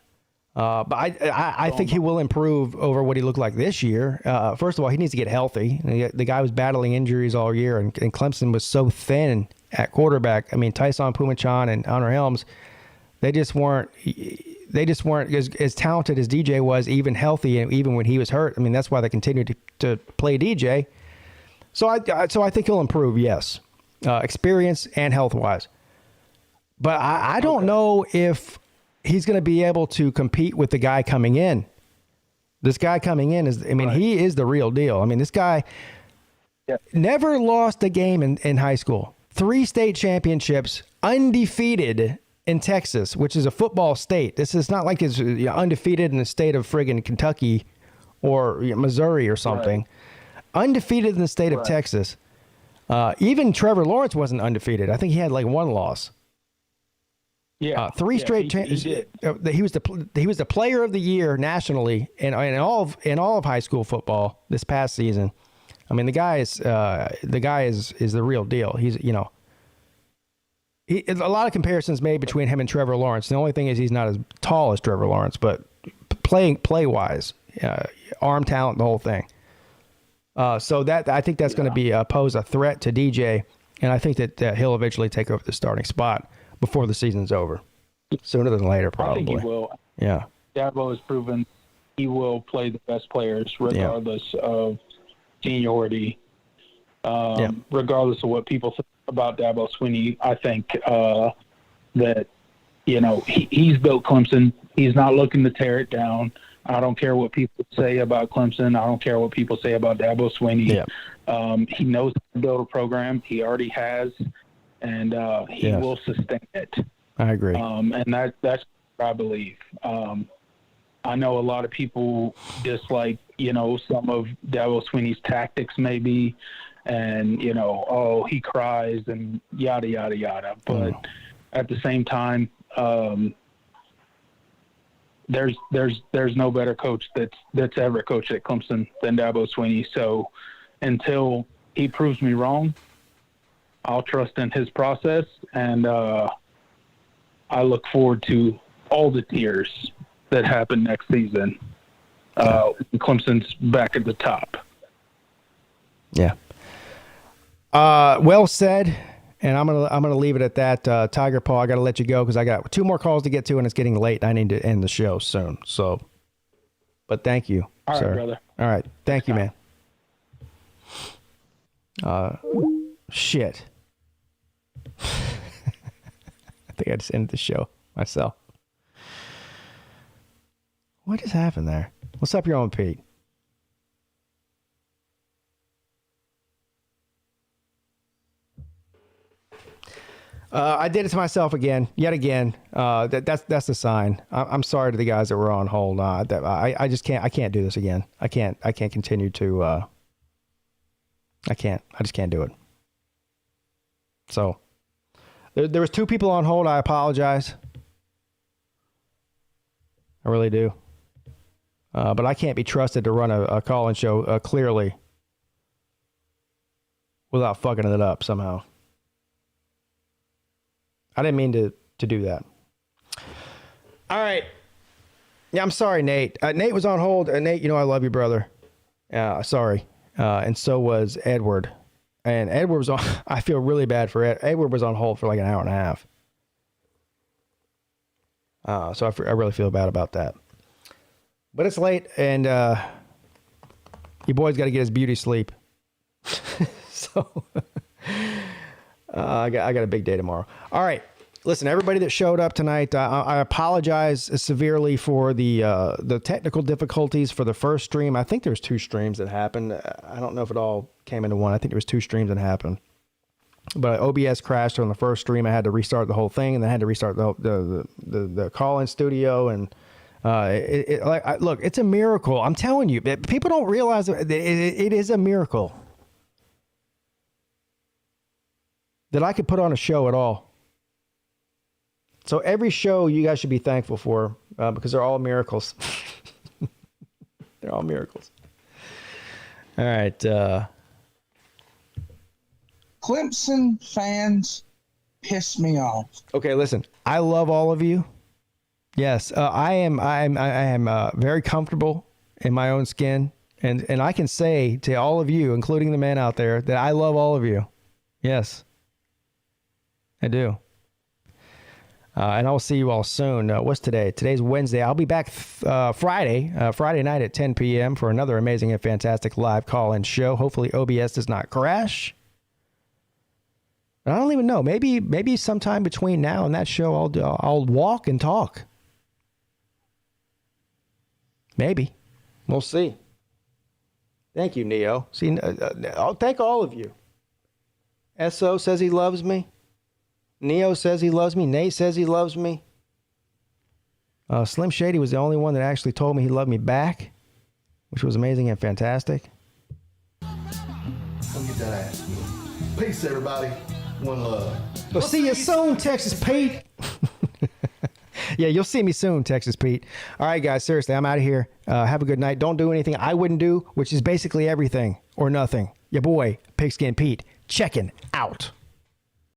But I think he will improve over what he looked like this year. First of all, he needs to get healthy. The guy was battling injuries all year, and Clemson was so thin at quarterback. I mean, Tyson Pumachan and Honor Helms, they just weren't as talented as DJ was, even healthy, and even when he was hurt. I mean, that's why they continued to play DJ. So I think he'll improve, yes, experience and health-wise. But I don't know if he's going to be able to compete with the guy coming in. This guy coming in he is the real deal. I mean, this guy never lost a game in high school. 3 state championships, undefeated in Texas, which is a football state. This is not like it's undefeated in the state of friggin' Kentucky or Missouri or something. Right. Undefeated in the state of Texas. Even Trevor Lawrence wasn't undefeated. I think he had like one loss. Yeah, three straight. He was the player of the year nationally in all of high school football this past season. I mean, the guy is the real deal. He's a lot of comparisons made between him and Trevor Lawrence. The only thing is he's not as tall as Trevor Lawrence, but play wise, arm talent, the whole thing. So that I think that's going to be pose a threat to DJ, and I think that he'll eventually take over the starting spot before the season's over, sooner than later, probably. I think he will. Yeah. Dabo has proven he will play the best players regardless of seniority, regardless of what people think about Dabo Swinney. I think that, he's built Clemson. He's not looking to tear it down. I don't care what people say about Clemson. I don't care what people say about Dabo Swinney. Yeah. He knows how to build a program. He already has, and he will sustain it. I agree. And that's what I believe. I know a lot of people dislike, some of Dabo Swinney's tactics maybe, and, he cries and yada, yada, yada. But at the same time, there's no better coach that's ever coached at Clemson than Dabo Swinney. So until he proves me wrong, I'll trust in his process, and I look forward to all the tears that happen next season. Clemson's back at the top. Yeah. Well said. And I'm gonna leave it at that. Tiger Paw, I got to let you go because I got 2 more calls to get to, and it's getting late. And I need to end the show soon. So, but thank you, all sir. Right, brother. All right, thank you, man. Shit. I think I just ended the show myself. What just happened there? What's up, your own Pete? I did it to myself again, yet again. That's the sign. I'm sorry to the guys that were on hold. I just can't. I can't do this again. I can't continue to. I can't. I just can't do it. So there was 2 people on hold. I apologize. I really do. But I can't be trusted to run a call-in show clearly without fucking it up somehow. I didn't mean to do that. All right. Yeah, I'm sorry, Nate. Nate was on hold. Nate, I love you, brother. Sorry. And so was Edward. And Edward was on. I feel really bad for Ed. Edward was on hold for like an hour and a half. So I really feel bad about that. But it's late, and your boy's got to get his beauty sleep. So I got a big day tomorrow. All right. Listen, everybody that showed up tonight, I apologize severely for the technical difficulties for the first stream. I think there's 2 streams that happened. I don't know if it all came into one. I think there was 2 streams that happened. But OBS crashed on the first stream. I had to restart the whole thing, and then I had to restart the call-in studio. And look, it's a miracle. I'm telling you, people don't realize it is a miracle that I could put on a show at all. So every show you guys should be thankful for because they're all miracles. They're all miracles. All right. Clemson fans piss me off. Okay, listen. I love all of you. Yes, I am very comfortable in my own skin, and I can say to all of you, including the men out there, that I love all of you. Yes, I do. And I'll see you all soon. What's today? Today's Wednesday. I'll be back Friday night at 10 p.m. for another amazing and fantastic live call-in show. Hopefully OBS does not crash. And I don't even know. Maybe sometime between now and that show, I'll walk and talk. Maybe. We'll see. Thank you, Neo. See, I'll thank all of you. SO says he loves me. Neo says he loves me. Nate says he loves me. Slim Shady was the only one that actually told me he loved me back, which was amazing and fantastic. Come get that ass. Peace, everybody. One love. We'll see you soon, Texas Pete. Yeah, you'll see me soon, Texas Pete. All right, guys, seriously, I'm out of here. Have a good night. Don't do anything I wouldn't do, which is basically everything or nothing. Your boy, Pigskin Pete, checking out.